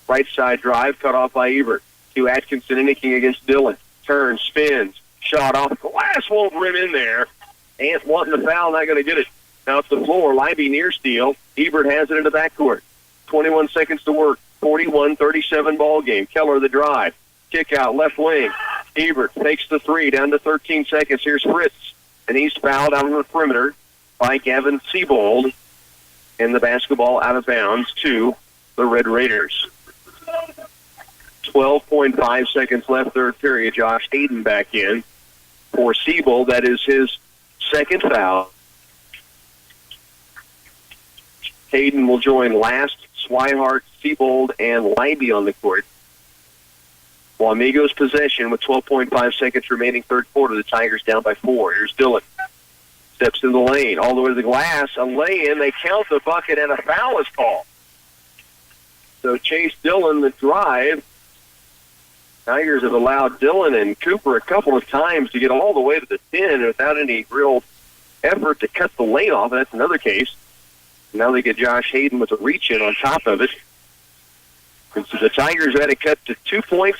Right side drive, cut off by Ebert. To Atkinson, inking against Dillon. Turns, spins, shot off glass, won't rim in there. Ant wanting the foul, not going to get it. Now it's the floor. Libby near steal. Ebert has it in the backcourt. 21 seconds to work. 41-37 ball game. Keller the drive. Kick out left wing. Ebert fakes the three down to 13 seconds. Here's Fritz. And he's fouled out on the perimeter by Gavin Siebold. And the basketball out of bounds to the Red Raiders. 12.5 seconds left, third period. Josh Hayden back in for Siebold. That is his second foul. Hayden will join last, Swihart, Siebold, and Libby on the court. Wamego's possession with 12.5 seconds remaining, third quarter. The Tigers down by 4. Here's Dillon. Steps in the lane, all the way to the glass. A lay-in. They count the bucket, and a foul is called. So Chase Dillon, the drive. Tigers have allowed Dillon and Cooper a couple of times to get all the way to the 10 without any real effort to cut the lane off. That's another case. Now they get Josh Hayden with a reach-in on top of it. And so the Tigers had it cut to 2 points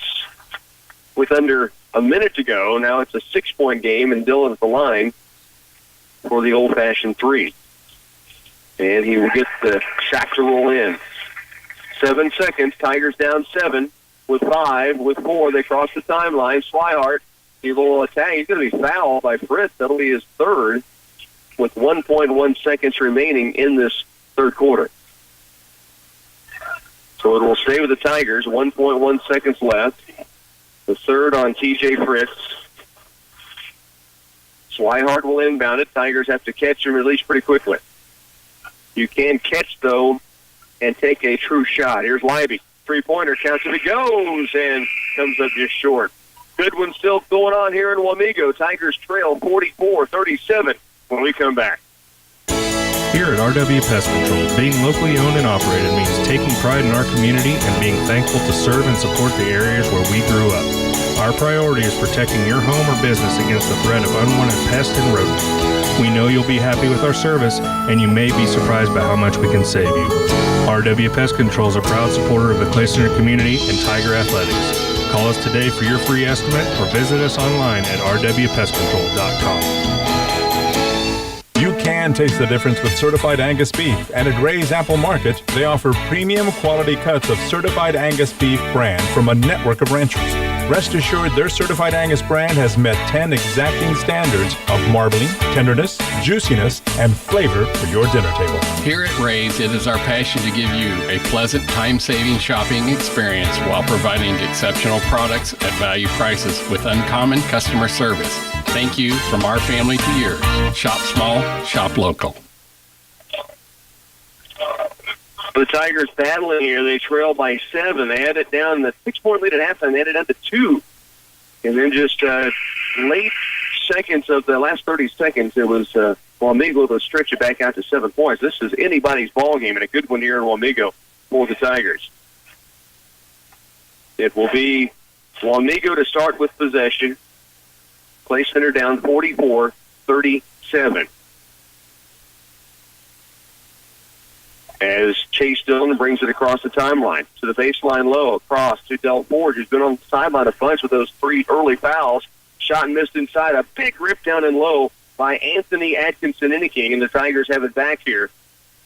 with under a minute to go. Now it's a 6-point game, and Dillon's the line for the old-fashioned three. And he will get the shot to roll in. 7 seconds. Tigers down 7 with 5. With 4, they cross the timeline. Swihart, he will attack. He's going to be fouled by Fritz. That'll be his third with 1.1 seconds remaining in this third quarter. So it will stay with the Tigers. 1.1 seconds left. The third on T.J. Fritz. Swihart will inbound it. Tigers have to catch and release pretty quickly. You can catch, though, and take a true shot. Here's Libby. Three-pointer counts if it goes and comes up just short. Good one still going on here in Wamego. Tigers trail 44-37 when we come back. Here at RW Pest Control, being locally owned and operated means taking pride in our community and being thankful to serve and support the areas where we grew up. Our priority is protecting your home or business against the threat of unwanted pests and rodents. We know you'll be happy with our service, and you may be surprised by how much we can save you. RW Pest Control is a proud supporter of the Clay Center community and Tiger Athletics. Call us today for your free estimate or visit us online at rwpestcontrol.com. You can taste the difference with certified Angus beef, and at Ray's Apple Market, they offer premium quality cuts of certified Angus beef brand from a network of ranchers. Rest assured their certified Angus brand has met 10 exacting standards of marbling, tenderness, juiciness, and flavor for your dinner table. Here at Ray's, it is our passion to give you a pleasant, time-saving shopping experience while providing exceptional products at value prices with uncommon customer service. Thank you from our family to yours. Shop small, shop local. The Tigers battling here. They trail by 7. They had it down the 6-point lead at halftime. They had it down to 2. And then just late seconds of the last 30 seconds, it was Wamego to stretch it back out to 7 points. This is anybody's ball game, and a good one here in Wamego for the Tigers. It will be Wamego to start with possession. Clay Center down 44-37. As Chase Dillon brings it across the timeline to the baseline low, across to Del Forge, who's been on the sideline a bunch with those 3 early fouls. Shot and missed inside. A big rip down and low by Anthony Atkinson Inniking, and the Tigers have it back here,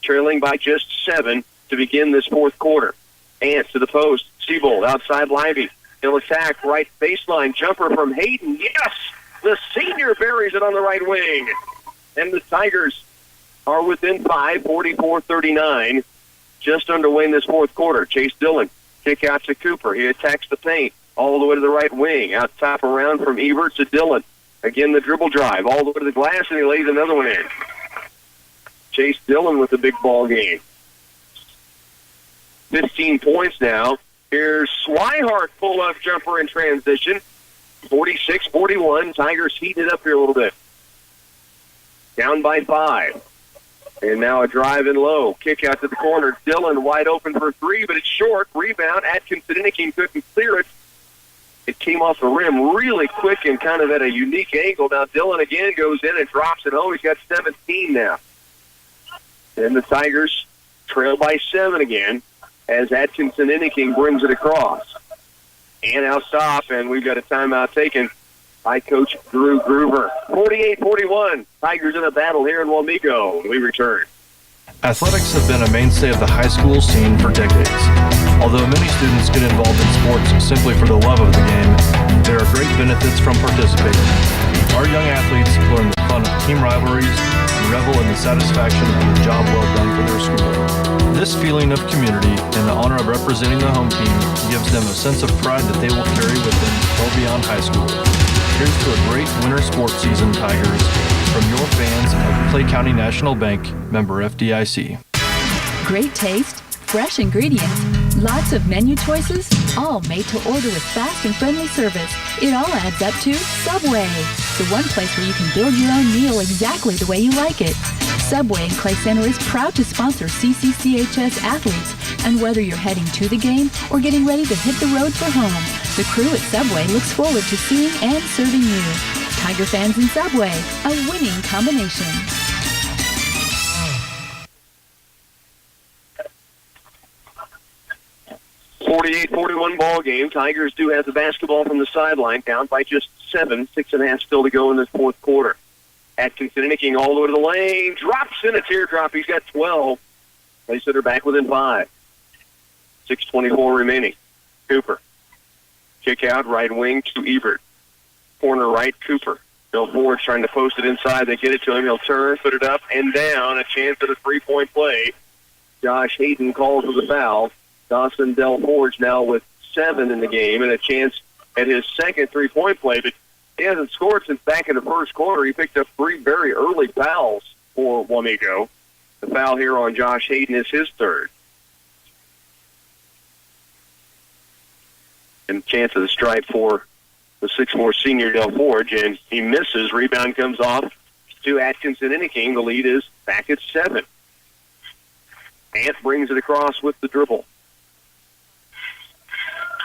trailing by just 7 to begin this fourth quarter. Ants to the post. Siebold outside Libby. He'll attack right baseline. Jumper from Hayden. Yes! The senior buries it on the right wing. And the Tigers are within 5, 44-39, just underway in this fourth quarter. Chase Dillon, kick out to Cooper. He attacks the paint, all the way to the right wing. Out top around from Ebert to Dillon. Again, the dribble drive all the way to the glass, and he lays another one in. Chase Dillon with the big ball game. 15 points now. Here's Swihart pull-up jumper in transition. 46-41. Tigers heating it up here a little bit. Down by 5. And now a drive in low. Kick out to the corner. Dillon wide open for 3, but it's short. Rebound. Atkinson-Inniking couldn't clear it. It came off the rim really quick and kind of at a unique angle. Now Dillon again goes in and drops it home. He's got 17 now. And the Tigers trail by 7 again as Atkinson-Inniking brings it across. And now stop, and we've got a timeout taken by Coach Drew Gruber. 48-41. Tigers in a battle here in Wamego. We return. Athletics have been a mainstay of the high school scene for decades. Although many students get involved in sports simply for the love of the game, there are great benefits from participating. Our young athletes learn the fun of team rivalries and revel in the satisfaction of a job well done for their school. This feeling of community and the honor of representing the home team gives them a sense of pride that they will carry with them well beyond high school. Here's to a great winter sports season, Tigers, from your fans of Clay County National Bank, member FDIC. Great taste, fresh ingredients, lots of menu choices, all made to order with fast and friendly service. It all adds up to Subway, the one place where you can build your own meal exactly the way you like it. Subway in Clay Center is proud to sponsor CCCHS athletes, and whether you're heading to the game or getting ready to hit the road for home, the crew at Subway looks forward to seeing and serving you. Tiger fans in Subway, a winning combination. .41 ball game. Tigers do have the basketball from the sideline, down by just 7. 6.5 still to go in this fourth quarter. Atkinson-Inniking all the way to the lane. Drops in a teardrop. He's got 12. They sit her back within 5. 6:24 remaining. Cooper. Kick out, right wing to Ebert. Corner right, Cooper. Bill Ford trying to post it inside. They get it to him. He'll turn, put it up and down. A chance at a three-point play. Josh Hayden calls for the foul. Dawson Del Forge now with 7 in the game and a chance at his second three-point play. But he hasn't scored since back in the first quarter. He picked up 3 very early fouls for Wamego. The foul here on Josh Hayden is his third. And chance of the strike for the 6'4" senior Del Forge, and he misses. Rebound comes off to Atkinson-Inniking. The lead is back at 7. Ant brings it across with the dribble.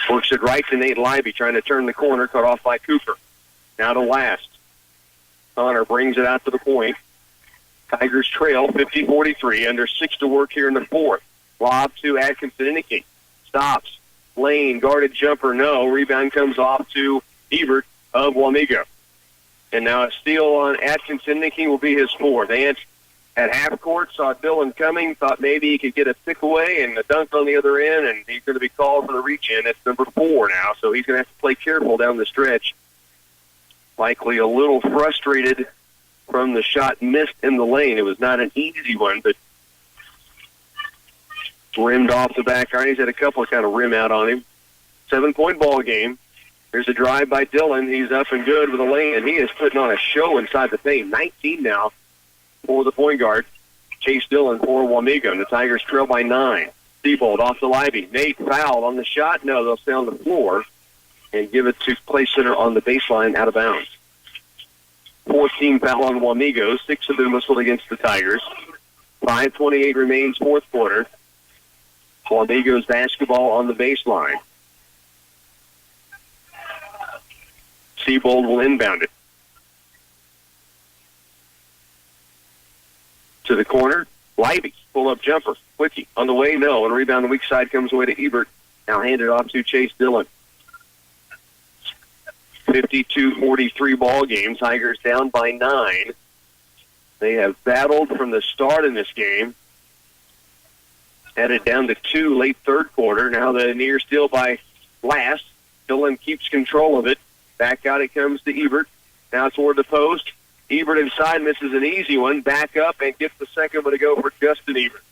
Works it right to Nate Libby, trying to turn the corner, cut off by Cooper. Now to Last. Connor brings it out to the point. Tigers trail 50-43, under 6 to work here in the fourth. Lob to Atkinson-Inniking. Stops. Lane, guarded jumper, no. Rebound comes off to Ebert of Wamego. And now a steal on Atkinson-Inniking will be his fourth. Ant at half court saw Dillon coming, thought maybe he could get a pick away and a dunk on the other end, and he's going to be called for the reach-in. That's number 4 now, so he's going to have to play careful down the stretch. Likely a little frustrated from the shot missed in the lane. It was not an easy one, but rimmed off the back iron. He's had a couple of kind of rim out on him. 7-point ball game. There's a drive by Dillon. He's up and good with a lane, and he is putting on a show inside the paint. 19 now for the point guard. Chase Dillon for Wamego. And the Tigers trail by 9. Seabold off to Libby. Nate fouled on the shot. No, they'll stay on the floor and give it to Clay Center on the baseline out of bounds. 14 foul on Wamego. 6 have been whistled against the Tigers. 5:28 remains fourth quarter. Wamego's basketball on the baseline. Seabold will inbound it. To the corner. Libby, pull-up jumper. Quickie on the way, no. And rebound the weak side comes away to Ebert. Now handed off to Chase Dillon. 52-43 ball game. Tigers down by 9. They have battled from the start in this game. Had it down to 2 late third quarter. Now the near steal by Last. Dillon keeps control of it. Back out it comes to Ebert. Now toward the post. Ebert inside misses an easy one. Back up and gets the second one to go for Justin Ebert.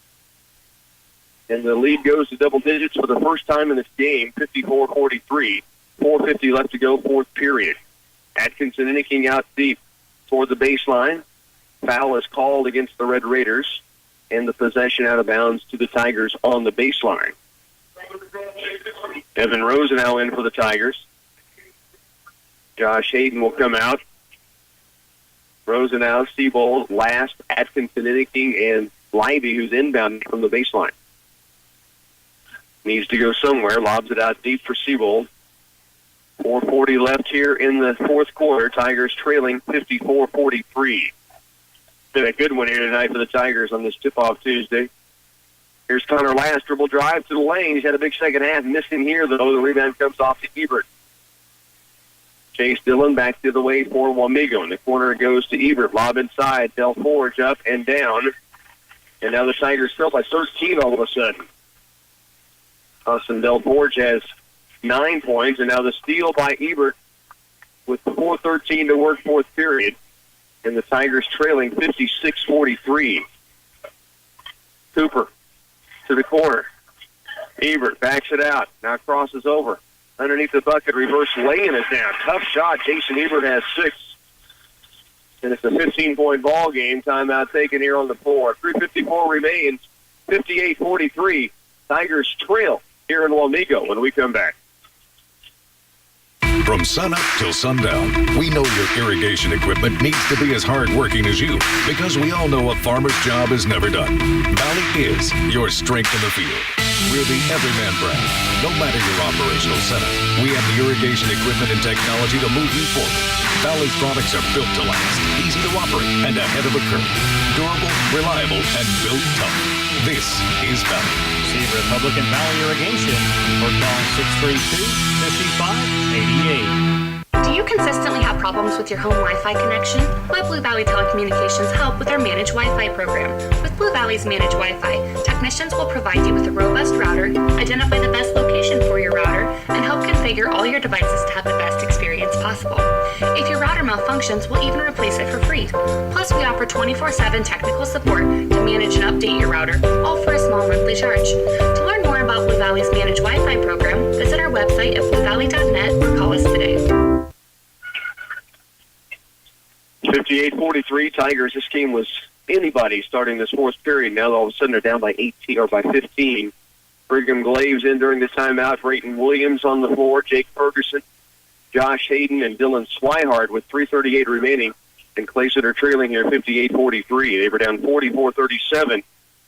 And the lead goes to double digits for the first time in this game, 54-43. 4:50 left to go, fourth period. Atkinson Inniking out deep toward the baseline. Foul is called against the Red Raiders, and the possession out of bounds to the Tigers on the baseline. Evan Rosenau in for the Tigers. Josh Hayden will come out. Rosenau, Seabold, Last, Atkinson Inniking, and Livey, who's inbound from the baseline. Needs to go somewhere. Lobs it out deep for Seabold. 4:40 left here in the fourth quarter. Tigers trailing 54-43. Been a good one here tonight for the Tigers on this tip-off Tuesday. Here's Connor Last, dribble drive to the lane. He's had a big second half. Missing here, though. The rebound comes off to Ebert. Chase Dillon back the other way for Wamego. In the corner, it goes to Ebert. Lob inside. Del Forge up and down. And now the Tigers fell by 13 all of a sudden. Austin Del Forge has 9 points, and now the steal by Ebert with 4:13 to work, fourth period. And the Tigers trailing 56-43. Cooper to the corner. Ebert backs it out. Now crosses over. Underneath the bucket, reverse lay-in is down. Tough shot. Jason Ebert has 6. And it's a 15-point ball game. Timeout taken here on the floor. 3:54 remains. 58-43. Tigers trail here in Wamego when we come back. From sunup till sundown, we know your irrigation equipment needs to be as hardworking as you, because we all know a farmer's job is never done. Valley is your strength in the field. We're the everyman brand. No matter your operational setup, we have the irrigation equipment and technology to move you forward. Valley's products are built to last, easy to operate, and ahead of the curve. Durable, reliable, and built tough. This is Valley. See Republican Valley Irrigation or call 632-5588. Do you consistently have problems with your home Wi-Fi connection? Let Blue Valley Telecommunications help with our Managed Wi-Fi program. With Blue Valley's Managed Wi-Fi, technicians will provide you with a robust router, identify the best location for your router, and help configure all your devices to have the best experience possible. If your router malfunctions, we'll even replace it for free. Plus, we offer 24/7 technical support to manage and update your router, all for a small monthly charge. To learn more about Blue Valley's Managed Wi-Fi program, visit our website at bluevalley.net or call us today. 58-43, Tigers. This game was anybody starting this fourth period. Now all of a sudden they're down by 18 or by 15. Brigham Glaves in during the timeout. Brayton Williams on the floor. Jake Ferguson, Josh Hayden, and Dylan Swihart with 3:38 remaining. And Clayson are trailing here 58-43. They were down 44-37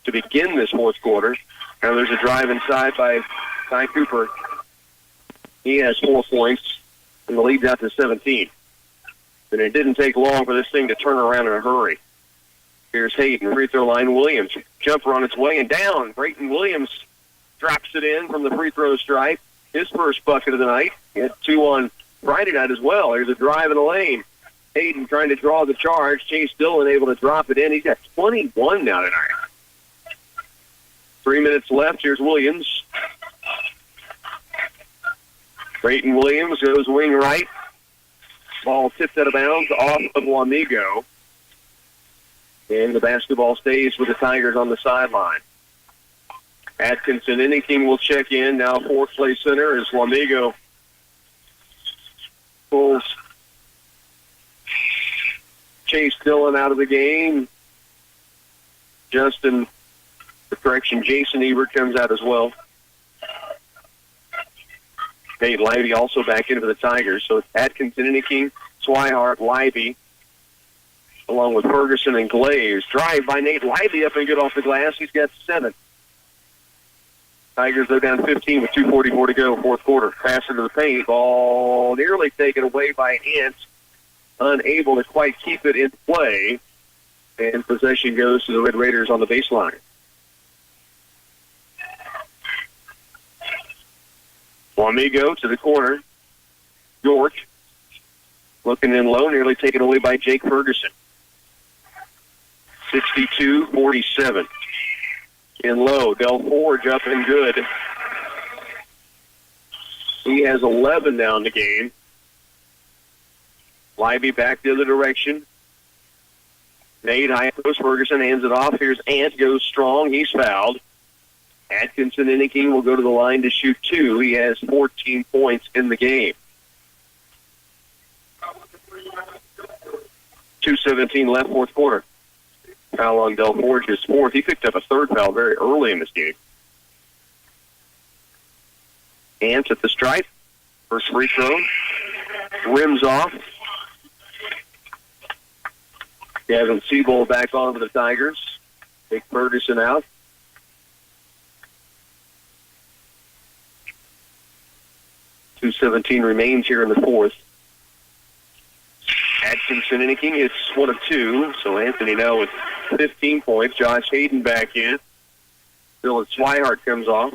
to begin this fourth quarter. Now there's a drive inside by Ty Cooper. He has 4 points, and the lead's out to 17. And it didn't take long for this thing to turn around in a hurry. Here's Hayden, free throw line. Williams, jumper on its way and down. Brayton Williams drops it in from the free throw stripe. His first bucket of the night. He had 2 on Friday night as well. There's a drive in the lane. Hayden trying to draw the charge. Chase Dillon able to drop it in. He's got 21 now tonight. 3 minutes left. Here's Williams. Brayton Williams goes wing right. Ball tipped out of bounds off of Wamego. And the basketball stays with the Tigers on the sideline. Atkinson Inniking will check in. Now for Clay Center as Wamego pulls Chase Dillon out of the game. Jason Ebert comes out as well. Nate Livey also back in for the Tigers. So it's Atkinson, Inniking, Swihart, Livey, along with Ferguson and Glaves. Drive by Nate Livey up and good off the glass. He's got 7. Tigers, they're down 15 with 2:44 to go, fourth quarter. Pass into the paint. Ball nearly taken away by Ant. Unable to quite keep it in play. And possession goes to the Red Raiders on the baseline. Wamego to the corner. York looking in low, nearly taken away by Jake Ferguson. 62-47. In low, Del Forge up and good. He has 11 now in the game. Livey back the other direction. Nate high post. Ferguson hands it off. Here's Ant, goes strong. He's fouled. Atkinson Inniking will go to the line to shoot 2. He has 14 points in the game. 2:17 left, fourth quarter. Foul on Del Forge's fourth. He picked up a third foul very early in this game. Ants at the stripe. First free throw. Rims off. Gavin Siebold back on for the Tigers. Take Ferguson out. .217 remains here in the fourth. Atkinson Inniking is one of two, so Anthony now with 15 points. Josh Hayden back in. Dylan Swihart comes off.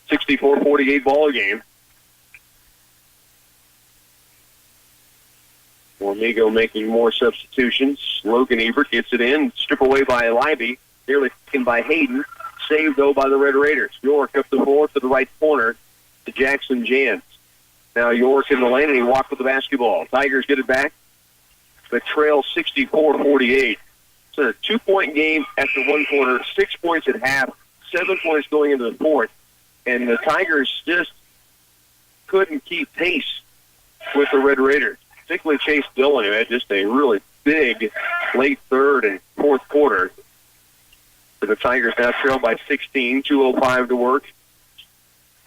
64-48 ball game. Wamego making more substitutions. Logan Ebert gets it in. Strip away by Libby. Nearly taken by Hayden. Saved, though, by the Red Raiders. York up the floor to the right corner to Jackson Jans. Now York in the lane, and he walked with the basketball. Tigers get it back. The trail 64-48. It's a 2-point game after one quarter, 6 points at half, 7 points going into the fourth. And the Tigers just couldn't keep pace with the Red Raiders, particularly Chase Dillon, who had just a really big late third and fourth quarter. So the Tigers now trail by 16, 2:05 to work.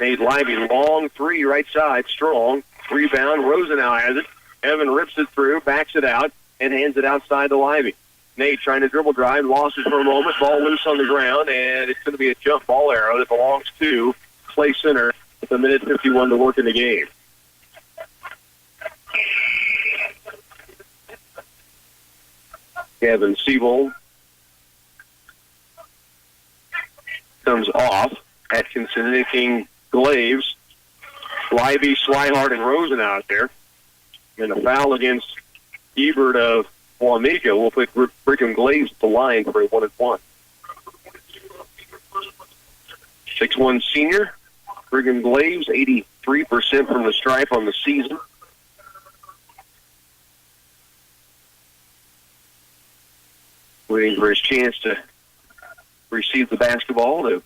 Nate Libby, long three, right side, strong. Rebound, Rosenau has it. Evan rips it through, backs it out, and hands it outside to Libby. Nate trying to dribble drive, lost it for a moment, ball loose on the ground, and it's going to be a jump ball arrow that belongs to Clay Center with a minute 51 to work in the game. Kevin Siebold comes off. Atkinson, Inniking, Glaves, Libby, Swihart, and Rosen out there. And a foul against Ebert of Wamego will put Brigham Glaves at the line for a 1-and-1. 6'1" senior. Brigham Glaves, 83% from the stripe on the season. Waiting for his chance to receive the basketball to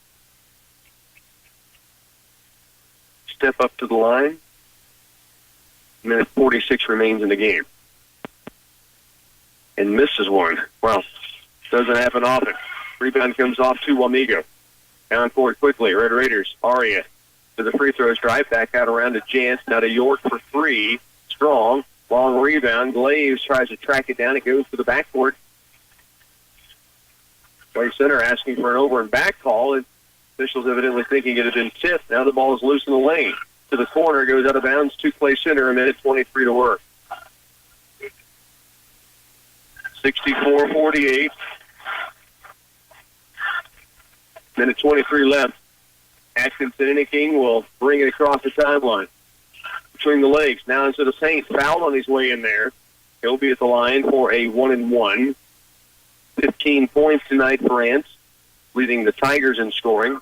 step up to the line. Minute 46 remains in the game. And misses one. Well, doesn't happen often. Rebound comes off to Wamego. Down forward quickly. Red Raiders, Aria to the free throw stripe. Back out around to Jance. Now to York for three. Strong. Long rebound. Glaves tries to track it down. It goes to the backcourt. Clay Center asking for an over and back call. And officials evidently thinking it had been tipped. Now the ball is loose in the lane. To the corner. Goes out of bounds to Clay Center. A minute 23 to work. 64-48. Minute 23 left. Atkinson Inniking will bring it across the timeline. Between the legs. Now into the Saints. Fouled on his way in there. He'll be at the line for a 1-and-1. 15 points tonight for Ants, leading the Tigers in scoring.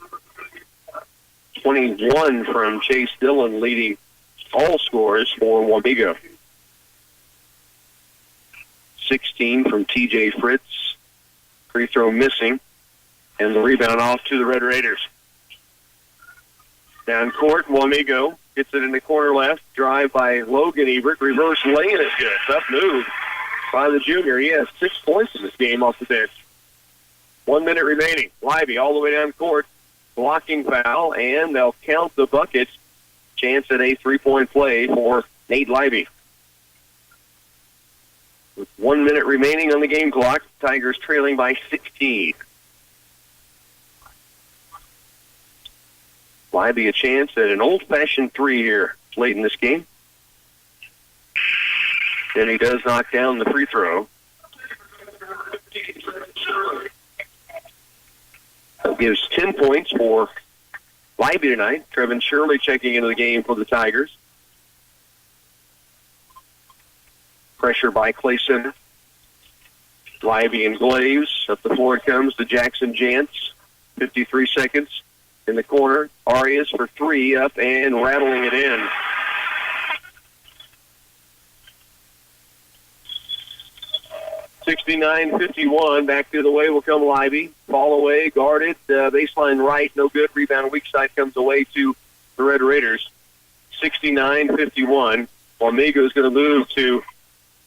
21 from Chase Dillon, leading all scorers for Wamego. 16 from T.J. Fritz. Free throw missing. And the rebound off to the Red Raiders. Down court, Wamego gets it in the corner left. Drive by Logan Ebert. Reverse lane is good. Tough move by the junior. He has 6 points in this game off the bench. 1 minute remaining. Libby all the way down court. Blocking foul, and they'll count the buckets. Chance at a three-point play for Nate Libby. With 1 minute remaining on the game clock, Tigers trailing by 16. Libby a chance at an old-fashioned three here late in this game. And he does knock down the free throw. That gives 10 points for Libby tonight. Trevin Shirley checking into the game for the Tigers. Pressure by Clay Center. Libby and Glaves. Up the floor it comes to Jackson Jantz. 53 seconds in the corner. Arias for three, up and rattling it in. (69-51). Back the other way will come Libby. Fall away, guarded, baseline right, no good. Rebound weak side comes away to the Red Raiders. 69-51. Wamego is going to move to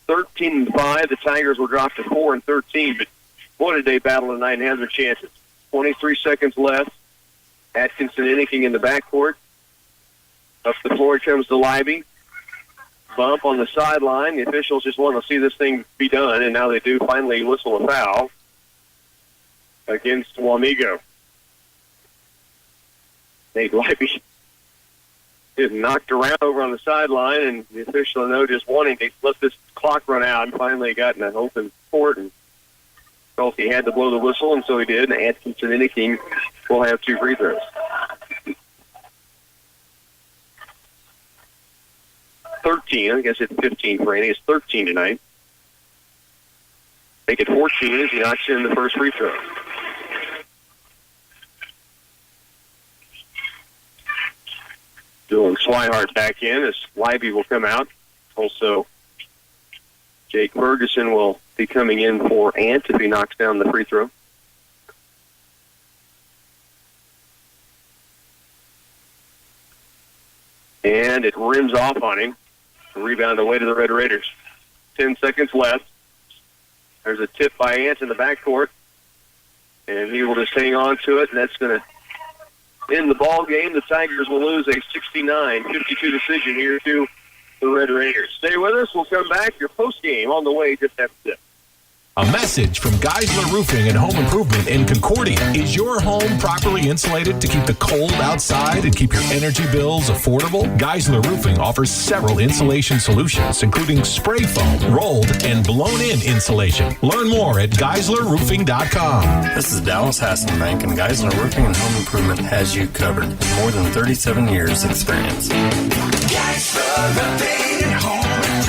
13-5. The Tigers will drop to 4-13, but what did they battle tonight and have their chances? 23 seconds left. Atkinson Inniking in the backcourt. Up the floor comes the Libby. Bump on the sideline. The officials just want to see this thing be done, and now they do finally whistle a foul against Wamego. Nate Libby is knocked around over on the sideline, and the official, though, just wanting to let this clock run out, and finally got in an open court and felt he had to blow the whistle, and so he did. And Atkinson Inniking will have 2 free throws. 13, I guess it's 15 for Annie. It's 13 tonight. Make it 14 as he knocks in the first free throw. Dylan Swihart back in as Libby will come out. Also, Jake Ferguson will be coming in for Ant if he knocks down the free throw. And it rims off on him. The rebound away to the Red Raiders. 10 seconds left. There's a tip by Ant in the backcourt. And he will just hang on to it, and that's going to end the ball game. The Tigers will lose a 69-52 decision here to the Red Raiders. Stay with us. We'll come back. Your post game on the way just after this. A message from Geisler Roofing and Home Improvement in Concordia. Is your home properly insulated to keep the cold outside and keep your energy bills affordable? Geisler Roofing offers several insulation solutions, including spray foam, rolled, and blown-in insulation. Learn more at GeislerRoofing.com. This is Dallas Hasselbank, and Geisler Roofing and Home Improvement has you covered with more than 37 years experience. Geisler Roofing and Home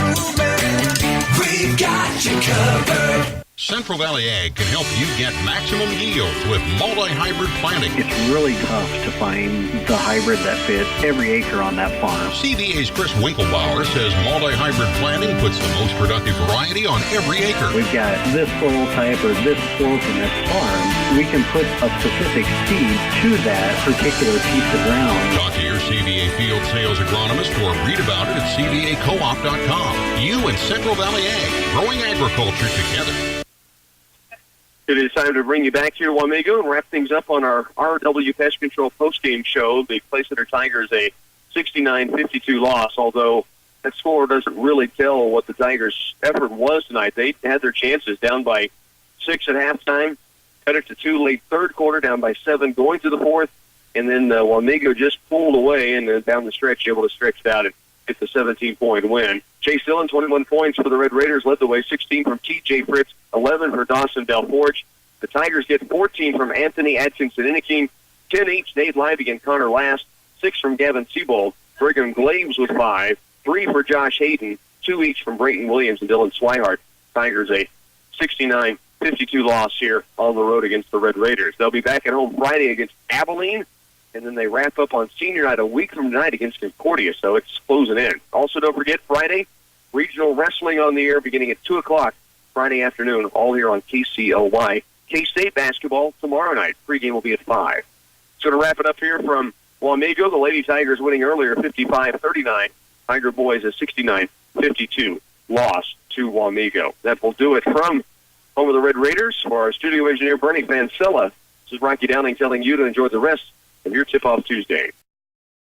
Improvement, we've got you covered. Central Valley Ag can help you get maximum yield with multi-hybrid planting. It's really tough to find the hybrid that fits every acre on that farm. CVA's Chris Winkelbauer says multi-hybrid planting puts the most productive variety on every acre. We've got this soil type or this slope in this farm. We can put a specific seed to that particular piece of ground. Talk to your CVA field sales agronomist or read about it at CVACoop.com. You and Central Valley Ag, growing agriculture together. It is time to bring you back here, Wamego, and wrap things up on our RW Pest Control postgame show. The Clay Center Tigers a 69-52 loss, although that score doesn't really tell what the Tigers' effort was tonight. They had their chances, down by 6 at halftime, cut it to 2 late third quarter, down by 7 going to the fourth, and then Wamego just pulled away and down the stretch, able to stretch it out and get the 17-point win. Chase Dillon, 21 points for the Red Raiders, led the way, 16 from T.J. Fritz, 11 for Dawson Belforge. The Tigers get 14 from Anthony Atkinson Inniking, 10 each Nate Libby and Connor Last, 6 from Gavin Seabold. Brigham Glaves with 5, 3 for Josh Hayden, 2 each from Brayton Williams and Dylan Swihart. Tigers a 69-52 loss here on the road against the Red Raiders. They'll be back at home Friday against Abilene, and then they wrap up on senior night a week from tonight against Concordia, so it's closing in. Also, don't forget, Friday, regional wrestling on the air beginning at 2 o'clock Friday afternoon, all here on KCLY. K-State basketball tomorrow night. Pregame will be at 5. So to wrap it up here from Wamego, the Lady Tigers winning earlier 55-39. Tiger Boys a 69-52 loss to Wamego. That will do it from home of the Red Raiders. For our studio engineer, Bernie Vancella, this is Rocky Downing telling you to enjoy the rest of your Tip-Off Tuesday.